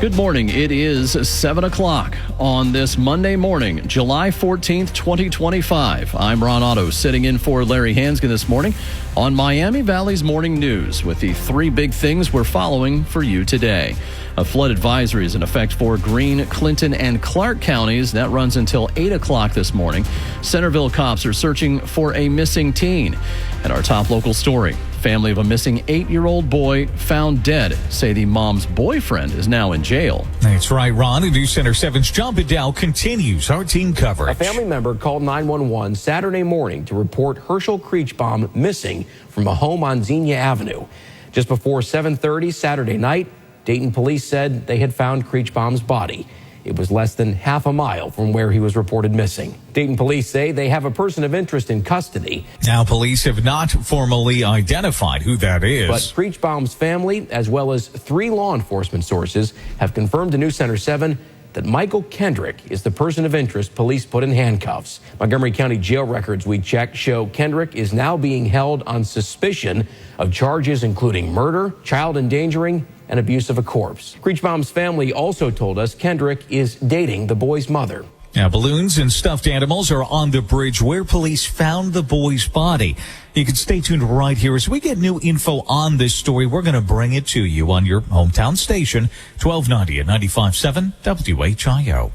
Good morning. It is 7 o'clock on this Monday morning, July 14th, 2025. I'm Ron Otto, sitting in for Larry Hansgen this morning on Miami Valley's Morning News with the 3 big things we're following for you today. A flood advisory is in effect for Greene, Clinton, and Clark counties. That runs until 8 o'clock this morning. Centerville cops are searching for a missing teen. And our top local story, family of a missing 8-year-old boy found dead. Say the mom's boyfriend is now in jail. That's right, Ron. And News Center 7's John Bedell continues our team coverage. A family member called 911 Saturday morning to report Herschel Creechbaum missing from a home on Xenia Avenue. Just before 7:30 Saturday night, Dayton police said they had found Creechbaum's body. It was less than half a mile from where he was reported missing. Dayton police say they have a person of interest in custody. Now, police have not formally identified who that is. But Creechbaum's family, as well as 3 law enforcement sources, have confirmed to News Center 7 that Michael Kendrick is the person of interest police put in handcuffs. Montgomery County jail records we checked show Kendrick is now being held on suspicion of charges including murder, child endangering, and abuse of a corpse. Creechbaum's family also told us Kendrick is dating the boy's mother. Now, balloons and stuffed animals are on the bridge where police found the boy's body. You can stay tuned right here as we get new info on this story. We're going to bring it to you on your hometown station, 1290 at 95.7 WHIO.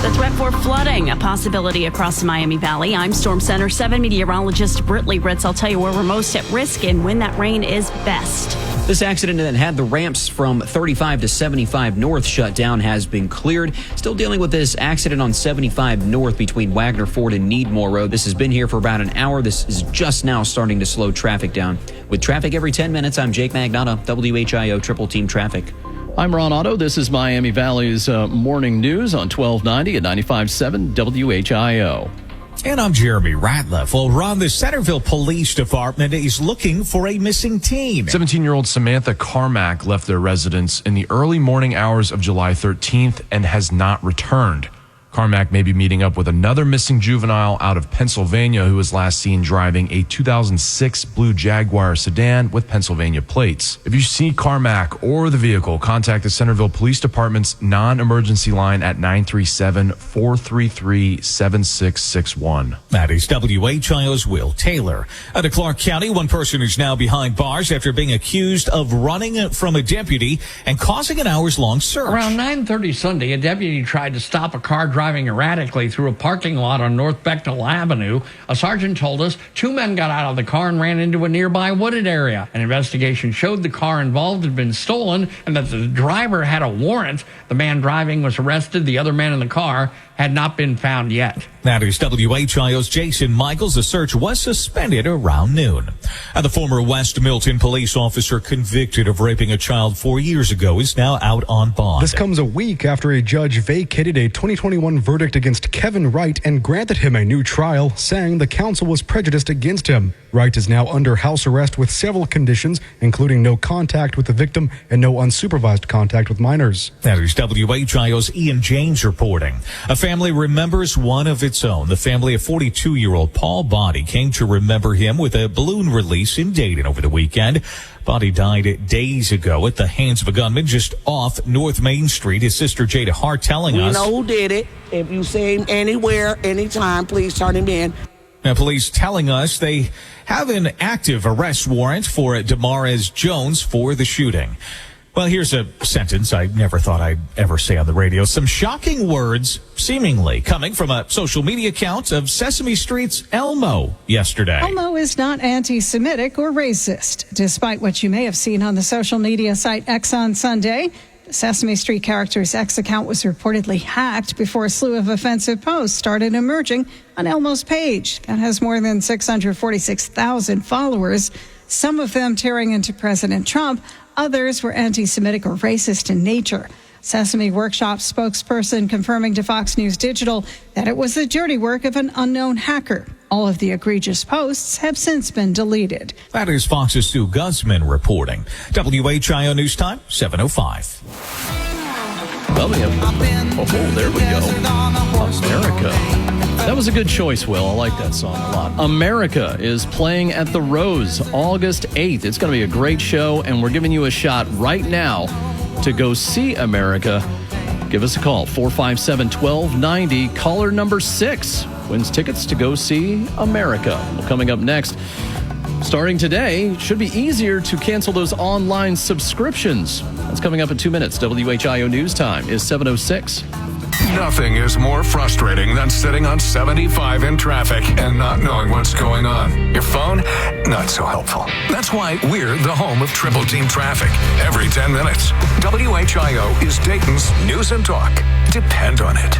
The threat for flooding, a possibility across the Miami Valley. I'm Storm Center 7 meteorologist Britley Ritz. I'll tell you where we're most at risk and when that rain is best. This accident that had the ramps from 35 to 75 north shut down has been cleared. Still dealing with this accident on 75 north between Wagner Ford and Needmore Road. This has been here for about an hour. This is just now starting to slow traffic down. With traffic every 10 minutes, I'm Jake Magnotta, WHIO Triple Team Traffic. I'm Ron Otto. This is Miami Valley's morning news on 1290 at 95.7 WHIO. And I'm Jeremy Ratliff. Well, Ron, the Centerville Police Department is looking for a missing teen. 17-year-old Samantha Carmack left their residence in the early morning hours of July 13th and has not returned. Carmack may be meeting up with another missing juvenile out of Pennsylvania who was last seen driving a 2006 blue Jaguar sedan with Pennsylvania plates. If you see Carmack or the vehicle, contact the Centerville Police Department's non-emergency line at 937-433-7661. That is WHIO's Will Taylor. Out of Clark County, one person is now behind bars after being accused of running from a deputy and causing an hours-long search. Around 9:30 Sunday, a deputy tried to stop a car driving erratically through a parking lot on North Bechtel Avenue. A sergeant told us 2 men got out of the car and ran into a nearby wooded area. An investigation showed the car involved had been stolen and that the driver had a warrant. The man driving was arrested. The other man in the car had not been found yet. That is WHIO's Jason Michaels. The search was suspended around noon. And the former West Milton police officer convicted of raping a child 4 years ago is now out on bond. This comes a week after a judge vacated a 2021 verdict against Kevin Wright and granted him a new trial, saying the counsel was prejudiced against him. Wright is now under house arrest with several conditions, including no contact with the victim and no unsupervised contact with minors. That is WHIO's Ian James reporting. A family remembers one of its own. The family of 42-year-old Paul Body came to remember him with a balloon release in Dayton over the weekend. Body died days ago at the hands of a gunman just off North Main Street. His sister Jada Hart telling us. We know who did it. If you see him anywhere, anytime, please turn him in. Now, police telling us they have an active arrest warrant for Damaris Jones for the shooting. Well, here's a sentence I never thought I'd ever say on the radio. Some shocking words, seemingly coming from a social media account of Sesame Street's Elmo yesterday. Elmo is not anti-Semitic or racist, despite what you may have seen on the social media site X on Sunday. The Sesame Street character's X account was reportedly hacked before a slew of offensive posts started emerging on Elmo's page. That has more than 646,000 followers, some of them tearing into President Trump. Others were anti-Semitic or racist in nature. Sesame Workshop spokesperson confirming to Fox News Digital that it was the dirty work of an unknown hacker. All of the egregious posts have since been deleted. That is Fox's Sue Guzman reporting. WHIO News Time, 7:05. Well, we have, there we go. America. That was a good choice, Will. I like that song a lot. America is playing at the Rose August 8th. It's going to be a great show, and we're giving you a shot right now to go see America. Give us a call, 457-1290. Caller number 6 wins tickets to go see America. Well, coming up next, starting today, it should be easier to cancel those online subscriptions. That's coming up in 2 minutes. WHIO News Time is 7:06. Nothing is more frustrating than sitting on 75 in traffic and not knowing what's going on. Your phone, not so helpful. That's why we're the home of Triple Team Traffic. Every 10 minutes, WHIO is Dayton's news and talk. Depend on it.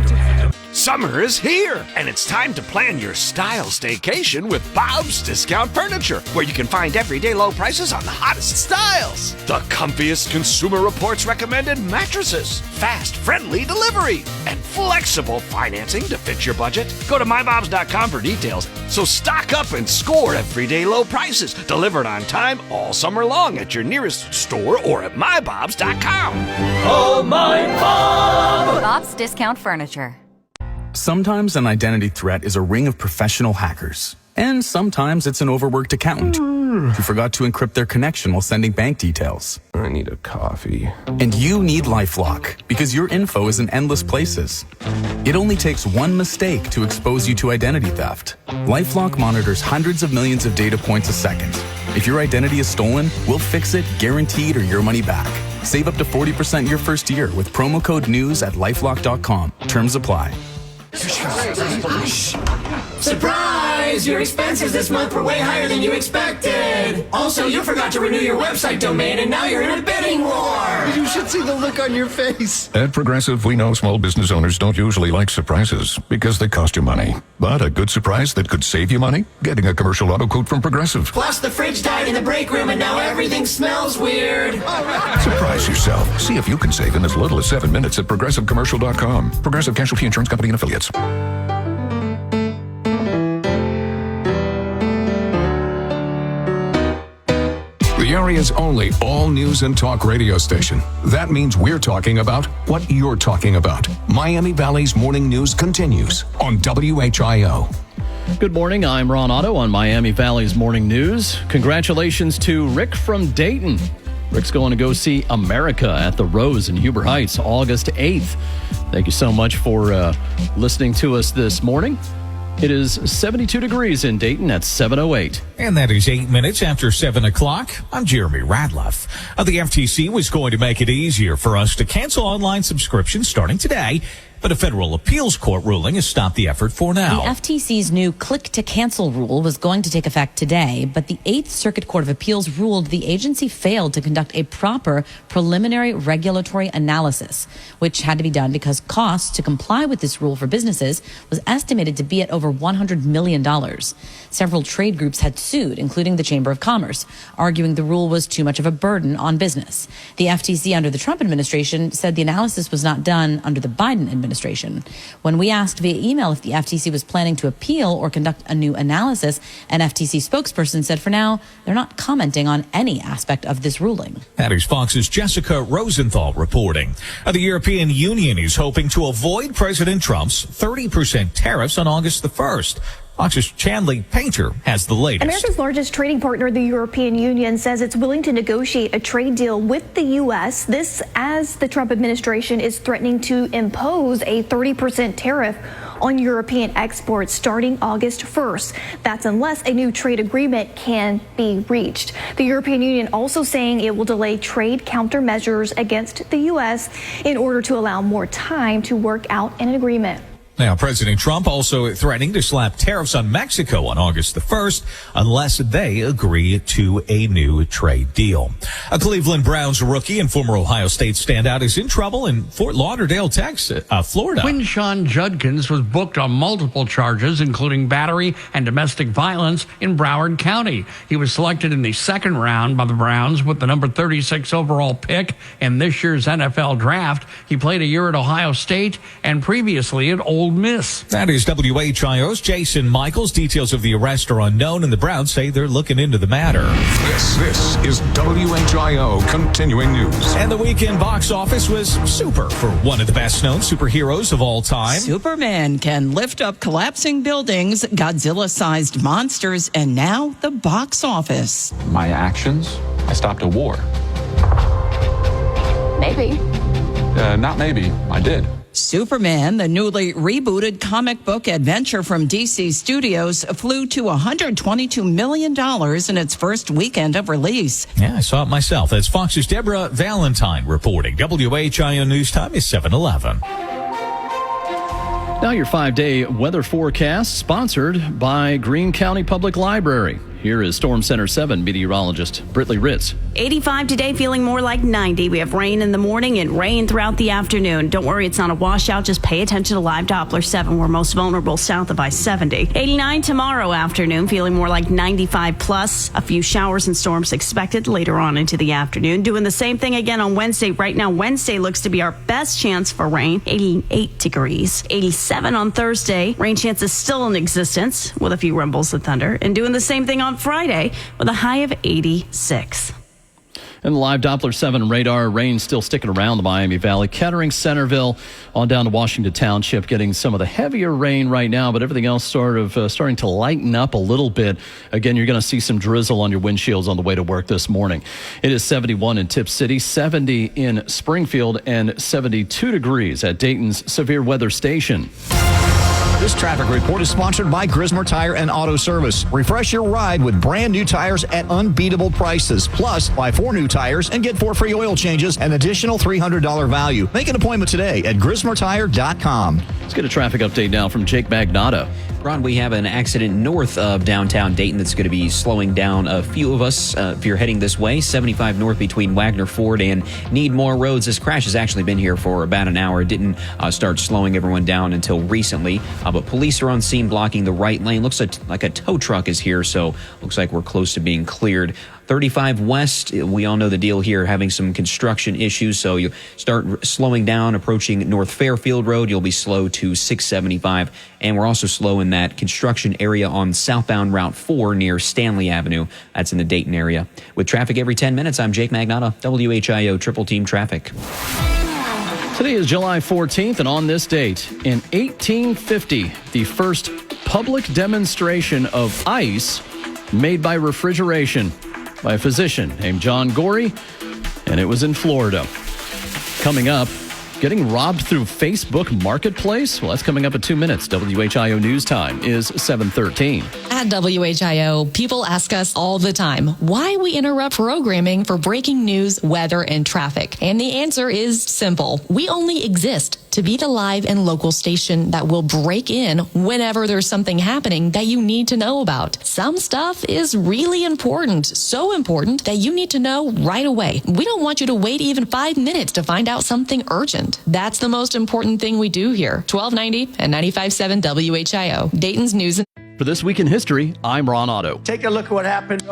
Summer is here, and it's time to plan your style staycation with Bob's Discount Furniture, where you can find everyday low prices on the hottest styles. The comfiest Consumer Reports recommended mattresses, fast, friendly delivery, and flexible financing to fit your budget. Go to mybobs.com for details. So stock up and score everyday low prices, delivered on time all summer long at your nearest store or at mybobs.com. Oh, my Bob! Bob's Discount Furniture. Sometimes an identity threat is a ring of professional hackers. And sometimes it's an overworked accountant who forgot to encrypt their connection while sending bank details. I need a coffee. And you need LifeLock because your info is in endless places. It only takes one mistake to expose you to identity theft. LifeLock monitors hundreds of millions of data points a second. If your identity is stolen, we'll fix it, guaranteed, or your money back. Save up to 40% your first year with promo code NEWS at LifeLock.com. Terms apply. Surprise! Your expenses this month were way higher than you expected. Also, you forgot to renew your website domain, and now you're in a bidding war. You should see the look on your face. At Progressive, we know small business owners don't usually like surprises because they cost you money. But a good surprise that could save you money? Getting a commercial auto quote from Progressive. Plus, the fridge died in the break room, and now everything smells weird. Surprise yourself. See if you can save in as little as 7 minutes at ProgressiveCommercial.com. Progressive Casualty Insurance Company and Affiliates. The area's only all-news and talk radio station. That means we're talking about what you're talking about. Miami Valley's morning news continues on WHIO. Good morning. I'm Ron Otto on Miami Valley's morning news. Congratulations to Rick from Dayton. Rick's going to go see America at the Rose in Huber Heights, August 8th. Thank you so much for listening to us this morning. It is 72 degrees in Dayton at 7:08. And that is 8 minutes after 7 o'clock. I'm Jeremy Radloff. The FTC was going to make it easier for us to cancel online subscriptions starting today, but a federal appeals court ruling has stopped the effort for now. The FTC's new click-to-cancel rule was going to take effect today, but the 8th Circuit Court of Appeals ruled the agency failed to conduct a proper preliminary regulatory analysis, which had to be done because costs to comply with this rule for businesses was estimated to be at over $100 million. Several trade groups had sued, including the Chamber of Commerce, arguing the rule was too much of a burden on business. The FTC under the Trump administration said the analysis was not done under the Biden administration. When we asked via email if the FTC was planning to appeal or conduct a new analysis, an FTC spokesperson said for now, they're not commenting on any aspect of this ruling. That is Fox's Jessica Rosenthal reporting. The European Union is hoping to avoid President Trump's 30% tariffs on August the 1st. Fox's Chanley Painter has the latest. America's largest trading partner, the European Union, says it's willing to negotiate a trade deal with the U.S. This as the Trump administration is threatening to impose a 30% tariff on European exports starting August 1st. That's unless a new trade agreement can be reached. The European Union also saying it will delay trade countermeasures against the U.S. in order to allow more time to work out an agreement. Now, President Trump also threatening to slap tariffs on Mexico on August the 1st unless they agree to a new trade deal. A Cleveland Browns rookie and former Ohio State standout is in trouble in Fort Lauderdale, Texas, Florida. Quinshawn Judkins was booked on multiple charges, including battery and domestic violence in Broward County. He was selected in the second round by the Browns with the number 36 overall pick in this year's NFL draft. He played a year at Ohio State and previously at Ole Miss. That is WHIO's Jason Michaels. Details of the arrest are unknown, and the Browns say they're looking into the matter. This is WHIO Continuing News. And the weekend box office was super for one of the best-known superheroes of all time. Superman can lift up collapsing buildings, Godzilla-sized monsters, and now the box office. My actions? I stopped a war. Maybe. Not maybe. I did. Superman, the newly rebooted comic book adventure from DC Studios, flew to $122 million in its first weekend of release. Yeah, I saw it myself. That's Fox's Deborah Valentine reporting. WHIO News Time is 7:11. Now your 5-day weather forecast, sponsored by Greene County Public Library. Here is Storm Center 7 meteorologist Britley Ritz. 85 today, feeling more like 90. We have rain in the morning and rain throughout the afternoon. Don't worry, it's not a washout. Just pay attention to live Doppler 7. We're most vulnerable south of I-70. 89 tomorrow afternoon, feeling more like 95 plus. A few showers and storms expected later on into the afternoon. Doing the same thing again on Wednesday. Right now, Wednesday looks to be our best chance for rain. 88 degrees. 87 on Thursday. Rain chances still in existence with a few rumbles of thunder. And doing the same thing on Friday with a high of 86. And the live Doppler 7 radar, rain still sticking around the Miami Valley. Kettering, Centerville, on down to Washington Township, getting some of the heavier rain right now, but everything else sort of starting to lighten up a little bit. Again, you're going to see some drizzle on your windshields on the way to work this morning. It is 71 in Tip City, 70 in Springfield, and 72 degrees at Dayton's Severe Weather Station. This traffic report is sponsored by Grismer Tire and Auto Service. Refresh your ride with brand new tires at unbeatable prices. Plus, buy 4 new tires and get 4 free oil changes, an additional $300 value. Make an appointment today at GrismerTire.com. Let's get a traffic update now from Jake Magnotta. Ron, we have an accident north of downtown Dayton that's going to be slowing down a few of us if you're heading this way. 75 north between Wagner Ford and Needmore Roads. This crash has actually been here for about an hour. It didn't start slowing everyone down until recently. But police are on scene blocking the right lane. Looks like a tow truck is here, so looks like we're close to being cleared. 35 west, we all know the deal here, having some construction issues, so you start slowing down, approaching North Fairfield Road. You'll be slow to 675, and we're also slow in that construction area on southbound Route 4 near Stanley Avenue. That's in the Dayton area. With traffic every 10 minutes, I'm Jake Magnotta, WHIO Triple Team Traffic. Today is July 14th, and on this date, in 1850, the first public demonstration of ice made by refrigeration by a physician named John Gorey, and it was in Florida. Coming up, getting robbed through Facebook Marketplace? Well, that's coming up in 2 minutes. WHIO News Time is 7:13. At WHIO, people ask us all the time why we interrupt programming for breaking news, weather, and traffic. And the answer is simple. We only exist to be the live and local station that will break in whenever there's something happening that you need to know about. Some stuff is really important, so important that you need to know right away. We don't want you to wait even 5 minutes to find out something urgent. That's the most important thing we do here. 1290 and 95.7 WHIO, Dayton's News. For This Week in History, I'm Ron Otto. Take a look at what happened.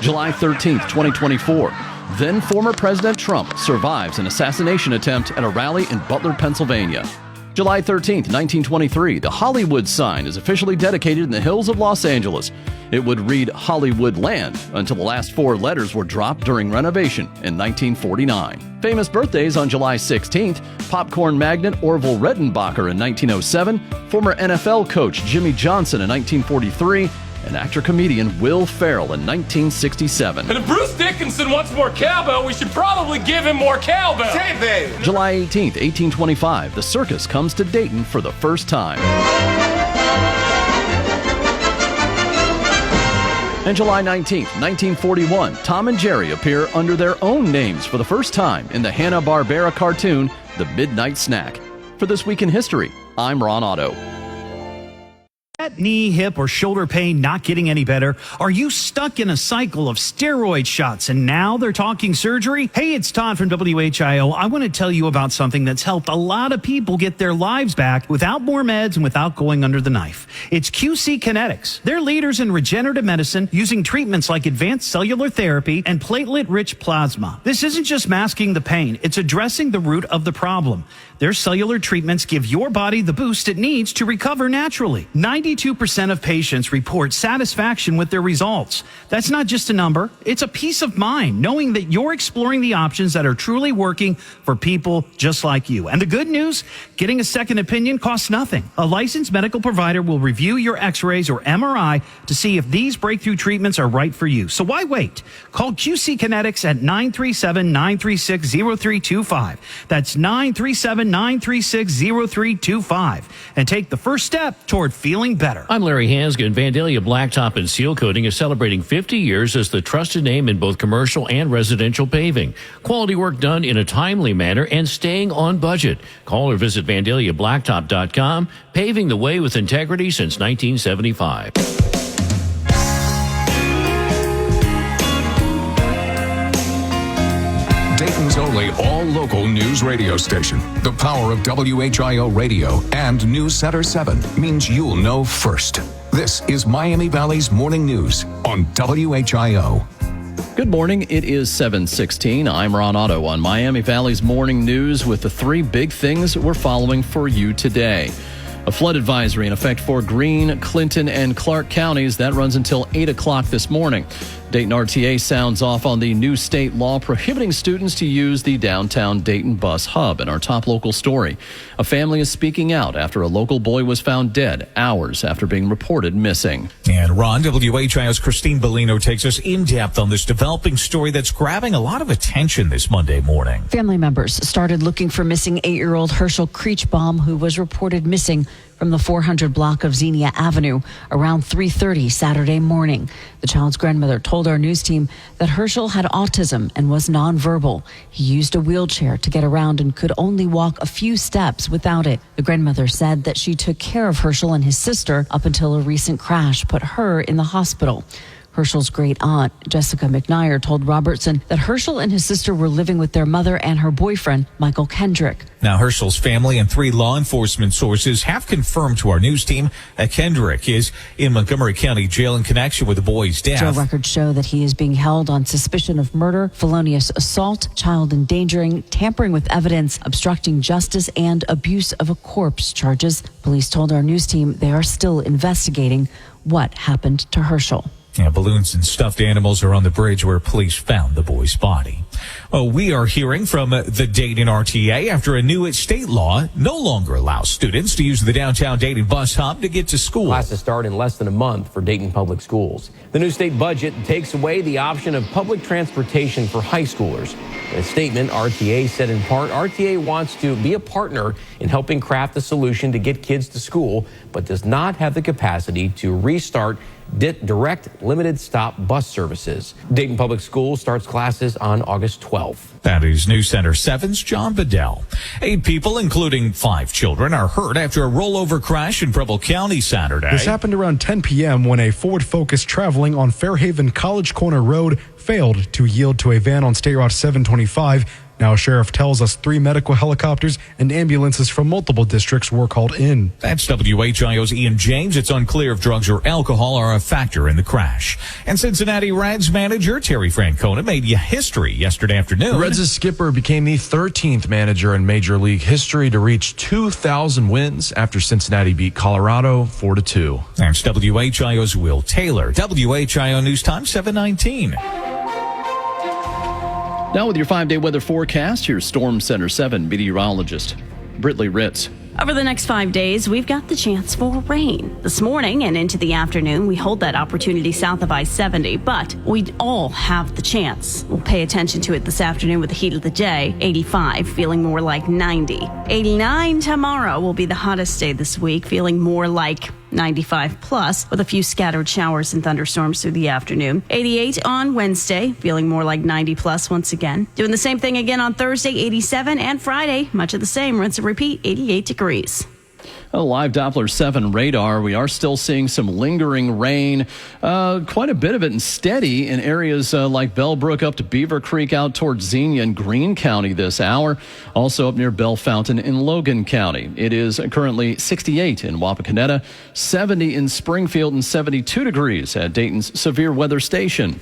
July 13th, 2024. Then former President Trump survives an assassination attempt at a rally in Butler, Pennsylvania. July 13th, 1923, the Hollywood sign is officially dedicated in the hills of Los Angeles. It would read Hollywood Land until the last 4 letters were dropped during renovation in 1949. Famous birthdays on July 16th, popcorn magnate Orville Redenbacher in 1907, former NFL coach Jimmy Johnson in 1943, and actor-comedian Will Ferrell in 1967. And if Bruce Dickinson wants more cowbell, we should probably give him more cowbell. Say it, baby. July 18th, 1825, the circus comes to Dayton for the first time. And July 19th, 1941, Tom and Jerry appear under their own names for the first time in the Hanna-Barbera cartoon, The Midnight Snack. For This Week in History, I'm Ron Otto. Knee, hip, or shoulder pain not getting any better? Are you stuck in a cycle of steroid shots and now they're talking surgery? Hey, it's Todd from WHIO. I want to tell you about something that's helped a lot of people get their lives back without more meds and without going under the knife. It's QC Kinetics. They're leaders in regenerative medicine using treatments like advanced cellular therapy and platelet-rich plasma. This isn't just masking the pain. It's addressing the root of the problem. Their cellular treatments give your body the boost it needs to recover naturally. 92% of patients report satisfaction with their results. That's not just a number. It's a peace of mind, knowing that you're exploring the options that are truly working for people just like you. And the good news, getting a second opinion costs nothing. A licensed medical provider will review your x-rays or MRI to see if these breakthrough treatments are right for you. So why wait? Call QC Kinetics at 937-936-0325. That's 937-936-0325. And take the first step toward feeling better. I'm Larry Hansgen. Vandalia Blacktop and Seal Coating is celebrating 50 years as the trusted name in both commercial and residential paving. Quality work done in a timely manner and staying on budget. Call or visit VandaliaBlacktop.com. Paving the way with integrity since 1975. Dayton's only all-local news radio station. The power of WHIO Radio and News Center 7 means you'll know first. This is Miami Valley's Morning News on WHIO. Good morning. It is 7:16. I'm Ron Otto on Miami Valley's Morning News with the three big things we're following for you today. A flood advisory in effect for Greene, Clinton, and Clark counties. That runs until 8 o'clock this morning. Dayton RTA sounds off on the new state law prohibiting students to use the downtown Dayton bus hub. In our top local story, a family is speaking out after a local boy was found dead hours after being reported missing. And Ron, WHIO's Christine Bellino takes us in depth on this developing story that's grabbing a lot of attention this Monday morning. Family members started looking for missing 8-year-old Herschel Creechbaum, who was reported missing from the 400 block of Xenia Avenue around 3:30 Saturday morning. The child's grandmother told our news team that Herschel had autism and was nonverbal. He used a wheelchair to get around and could only walk a few steps without it. The grandmother said that she took care of Herschel and his sister up until a recent crash put her in the hospital. Herschel's great aunt, Jessica McNair, told Robertson that Herschel and his sister were living with their mother and her boyfriend, Michael Kendrick. Now, Herschel's family and 3 law enforcement sources have confirmed to our news team that Kendrick is in Montgomery County Jail in connection with the boy's death. Jail records show that he is being held on suspicion of murder, felonious assault, child endangering, tampering with evidence, obstructing justice, and abuse of a corpse charges. Police told our news team they are still investigating what happened to Herschel. Yeah, balloons and stuffed animals are on the bridge where police found the boy's body. We are hearing from the Dayton RTA after a new state law no longer allows students to use the downtown Dayton bus hub to get to school. Classes start in less than a month for Dayton Public Schools. The new state budget takes away the option of public transportation for high schoolers. In a statement, RTA said in part, RTA wants to be a partner in helping craft a solution to get kids to school, but does not have the capacity to restart direct limited stop bus services. Dayton Public Schools starts classes on August 12th. That is News Center 7's John Bedell. 8 people, including 5 children, are hurt after a rollover crash in Preble County Saturday. This happened around 10 p.m. when a Ford Focus traveling on Fairhaven College Corner Road failed to yield to a van on State Route 725. Now, a sheriff tells us 3 medical helicopters and ambulances from multiple districts were called in. That's WHIO's Ian James. It's unclear if drugs or alcohol are a factor in the crash. And Cincinnati Reds manager Terry Francona made history yesterday afternoon. Reds' skipper became the 13th manager in Major League history to reach 2,000 wins after Cincinnati beat Colorado 4-2. That's WHIO's Will Taylor. WHIO News Time 719. Now with your 5-day weather forecast, here's Storm Center 7 meteorologist Britley Ritz. Over the next 5 days, we've got the chance for rain. This morning and into the afternoon, we hold that opportunity south of I-70, but we all have the chance. We'll pay attention to it this afternoon with the heat of the day. 85, feeling more like 90. 89 tomorrow will be the hottest day this week, feeling more like 95 plus, with a few scattered showers and thunderstorms through the afternoon. 88 on Wednesday, feeling more like 90 plus once again. Doing the same thing again on Thursday, 87, and Friday, much of the same, rinse and repeat, 88 degrees. A live Doppler 7 radar. We are still seeing some lingering rain, quite a bit of it and steady in areas like Bellbrook up to Beaver Creek out towards Xenia and Greene County this hour. Also up near Bell Fountain in Logan County. It is currently 68 in Wapakoneta, 70 in Springfield, and 72 degrees at Dayton's Severe Weather Station.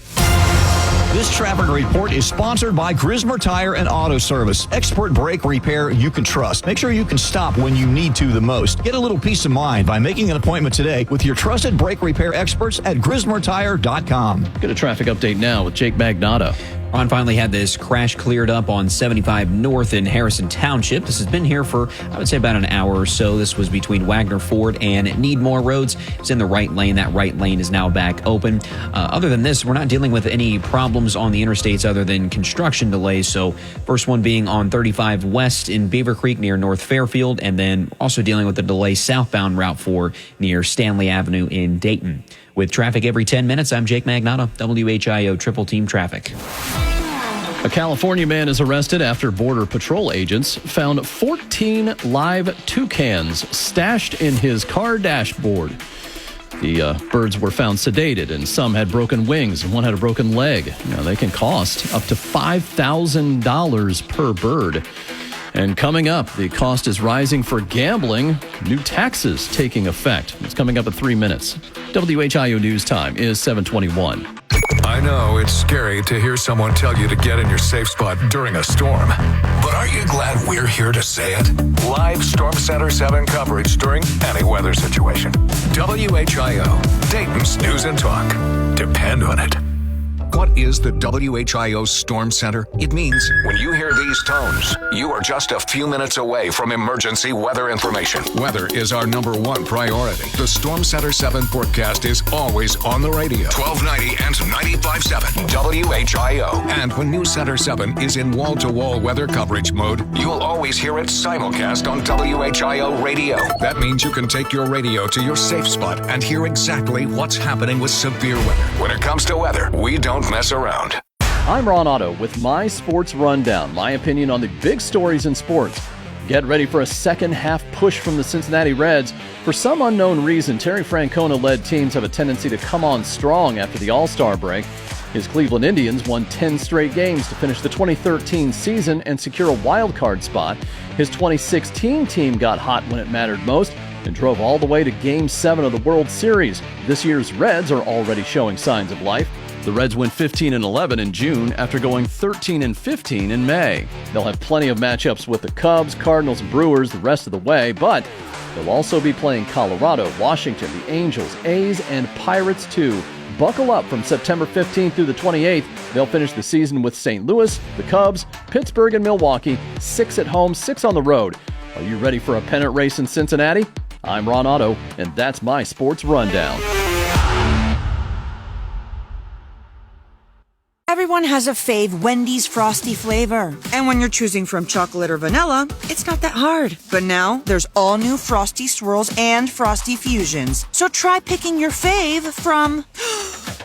This traffic report is sponsored by Grismer Tire and Auto Service. Expert brake repair you can trust. Make sure you can stop when you need to the most. Get a little peace of mind by making an appointment today with your trusted brake repair experts at GrismerTire.com. Get a traffic update now with Jake Magnotta. Ron finally had this crash cleared up on 75 North in Harrison Township. This has been here for, I would say, about an hour or so. This was between Wagner Ford and Needmore Roads. It's in the right lane. That right lane is now back open. Other than this, we're not dealing with any problems on the interstates other than construction delays. So first one being on 35 West in Beaver Creek near North Fairfield, and then also dealing with the delay southbound Route 4 near Stanley Avenue in Dayton. With traffic every 10 minutes, I'm Jake Magnotta, WHIO Triple Team Traffic. A California man is arrested after Border Patrol agents found 14 live toucans stashed in his car dashboard. The birds were found sedated, and some had broken wings, and one had a broken leg. They can cost up to $5,000 per bird. And coming up, the cost is rising for gambling. New taxes taking effect. It's coming up in 3 minutes. WHIO News Time is 7:21. I know it's scary to hear someone tell you to get in your safe spot during a storm. But aren't you glad we're here to say it? Live Storm Center 7 coverage during any weather situation. WHIO, Dayton's News and Talk. Depend on it. What is the WHIO Storm Center? It means when you hear these tones, you are just a few minutes away from emergency weather information. Weather is our #1 priority. The Storm Center 7 forecast is always on the radio. 1290 and 95.7 WHIO. And when News Center 7 is in wall-to-wall weather coverage mode, you'll always hear it simulcast on WHIO radio. That means you can take your radio to your safe spot and hear exactly what's happening with severe weather. When it comes to weather, we don't mess around. I'm Ron Otto with my Sports Rundown, my opinion on the big stories in sports. Get ready for a second-half push from the Cincinnati Reds. For some unknown reason, Terry Francona-led teams have a tendency to come on strong after the All-Star break. His Cleveland Indians won 10 straight games to finish the 2013 season and secure a wild card spot. His 2016 team got hot when it mattered most and drove all the way to Game 7 of the World Series. This year's Reds are already showing signs of life. The Reds went 15-11 in June after going 13-15 in May. They'll have plenty of matchups with the Cubs, Cardinals, and Brewers the rest of the way, but they'll also be playing Colorado, Washington, the Angels, A's, and Pirates too. Buckle up from September 15th through the 28th. They'll finish the season with St. Louis, the Cubs, Pittsburgh, and Milwaukee, 6 at home, 6 on the road. Are you ready for a pennant race in Cincinnati? I'm Ron Otto, and that's my Sports Rundown. Everyone has a fave Wendy's Frosty flavor. And when you're choosing from chocolate or vanilla, it's not that hard. But now, there's all new Frosty Swirls and Frosty Fusions. So try picking your fave from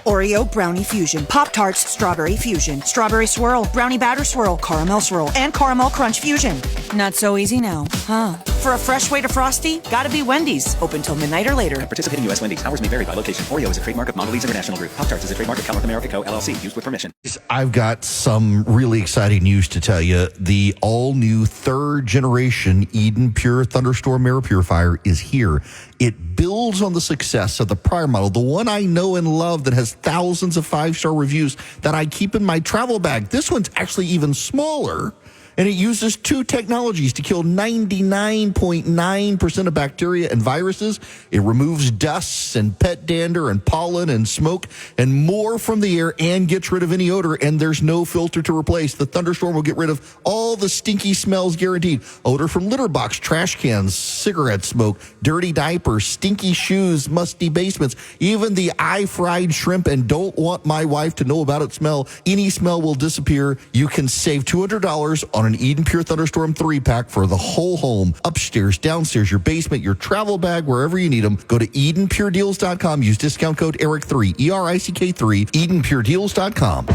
Oreo Brownie Fusion, Pop-Tarts Strawberry Fusion, Strawberry Swirl, Brownie Batter Swirl, Caramel Swirl, and Caramel Crunch Fusion. Not so easy now, huh? For a fresh way to Frosty, gotta be Wendy's. Open till midnight or later. Participating U.S. Wendy's. Hours may vary by location. Oreo is a trademark of Mondelez International Group. Pop-Tarts is a trademark of Cal North America Co., LLC. Used with permission. I've got some really exciting news to tell you. The all-new third-generation Eden Pure Thunderstorm Air Purifier is here. It builds on the success of the prior model, the one I know and love that has thousands of 5-star reviews that I keep in my travel bag. This one's actually even smaller, and it uses 2 technologies to kill 99.9% of bacteria and viruses. It removes dusts and pet dander and pollen and smoke and more from the air and gets rid of any odor, and there's no filter to replace. The Thunderstorm will get rid of all the stinky smells guaranteed. Odor from litter box, trash cans, cigarette smoke, dirty diapers, stinky shoes, musty basements, even the I fried shrimp and don't want my wife to know about it smell. Any smell will disappear. You can save $200 on an Eden Pure Thunderstorm 3-pack for the whole home, upstairs, downstairs, your basement, your travel bag, wherever you need them. Go to EdenPureDeals.com. Use discount code ERIC3, ERICK3, EdenPureDeals.com.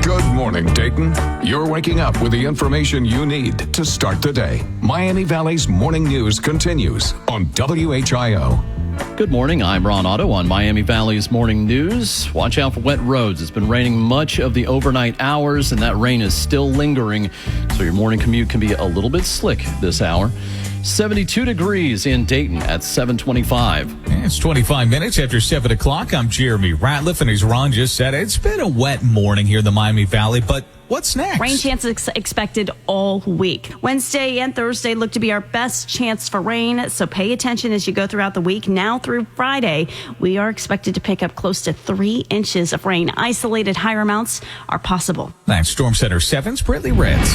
Good morning, Dayton. You're waking up with the information you need to start the day. Miami Valley's morning news continues on WHIO. Good morning, I'm Ron Otto on Miami Valley's Morning News. Watch out for wet roads. It's been raining much of the overnight hours, and that rain is still lingering, so your morning commute can be a little bit slick this hour. 72 degrees in Dayton at 7:25. It's 25 minutes after 7 o'clock. I'm Jeremy Ratliff, and as Ron just said, it's been a wet morning here in the Miami Valley, but what's next? Rain chances expected all week. Wednesday and Thursday look to be our best chance for rain, so pay attention as you go throughout the week. Now through Friday, we are expected to pick up close to 3 inches of rain. Isolated higher amounts are possible. That's Storm Center 7's Brittany Ritz.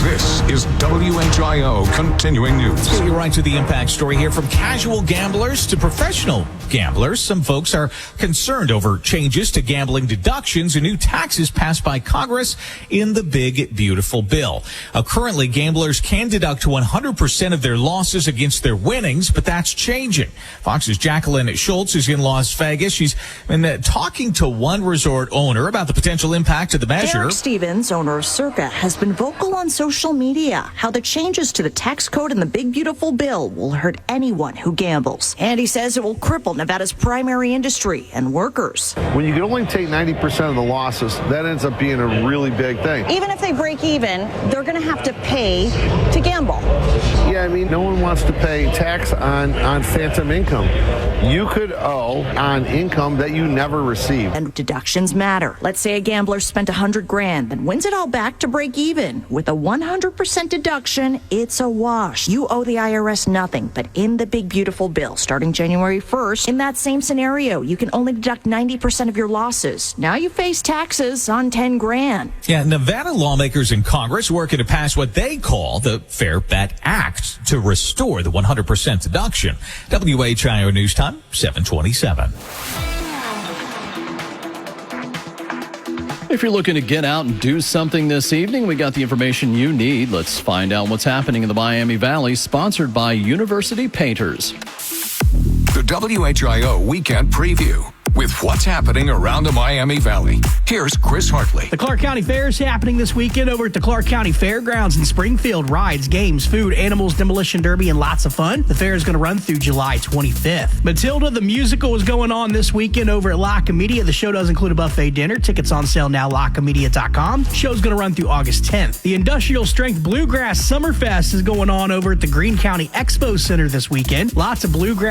This is WHIO Continuing News. Let's get right to the impact story here. From casual gamblers to professional gamblers, some folks are concerned over changes to gambling deductions and new taxes passed by Congress in the big, beautiful bill. Currently, gamblers can deduct 100% of their losses against their winnings, but that's changing. Fox's Jacqueline Schultz is in Las Vegas. She's been talking to one resort owner about the potential impact of the measure. Eric Stevens, owner of Circa, has been vocal on social media how the changes to the tax code and the big, beautiful bill will hurt anyone who gambles. And he says it will cripple Nevada's primary industry and workers. When you can only take 90% of the losses, that ends up being a really big thing. Even if they break even, they're going to have to pay to gamble. Yeah, I mean, no one wants to pay tax on phantom income. You could owe on income that you never received. And deductions matter. Let's say a gambler spent $100,000, then wins it all back to break even. With a 100% deduction, it's a wash. You owe the IRS nothing, but in the big, beautiful bill, starting January 1st, in that same scenario, you can only deduct 90% of your losses. Now you face taxes on $10,000. Yeah, Nevada lawmakers in Congress working to pass what they call the Fair Bet Act to restore the 100% deduction. WHIO News Time, 727. If you're looking to get out and do something this evening, we got the information you need. Let's find out what's happening in the Miami Valley, sponsored by University Painters. The WHIO Weekend Preview with what's happening around the Miami Valley. Here's Chris Hartley. The Clark County Fair is happening this weekend over at the Clark County Fairgrounds in Springfield. Rides, games, food, animals, demolition derby, and lots of fun. The fair is going to run through July 25th. Matilda the Musical is going on this weekend over at La Comedia. The show does include a buffet dinner. Tickets on sale now, lacomedia.com. The show's going to run through August 10th. The Industrial Strength Bluegrass Summerfest is going on over at the Greene County Expo Center this weekend. Lots of bluegrass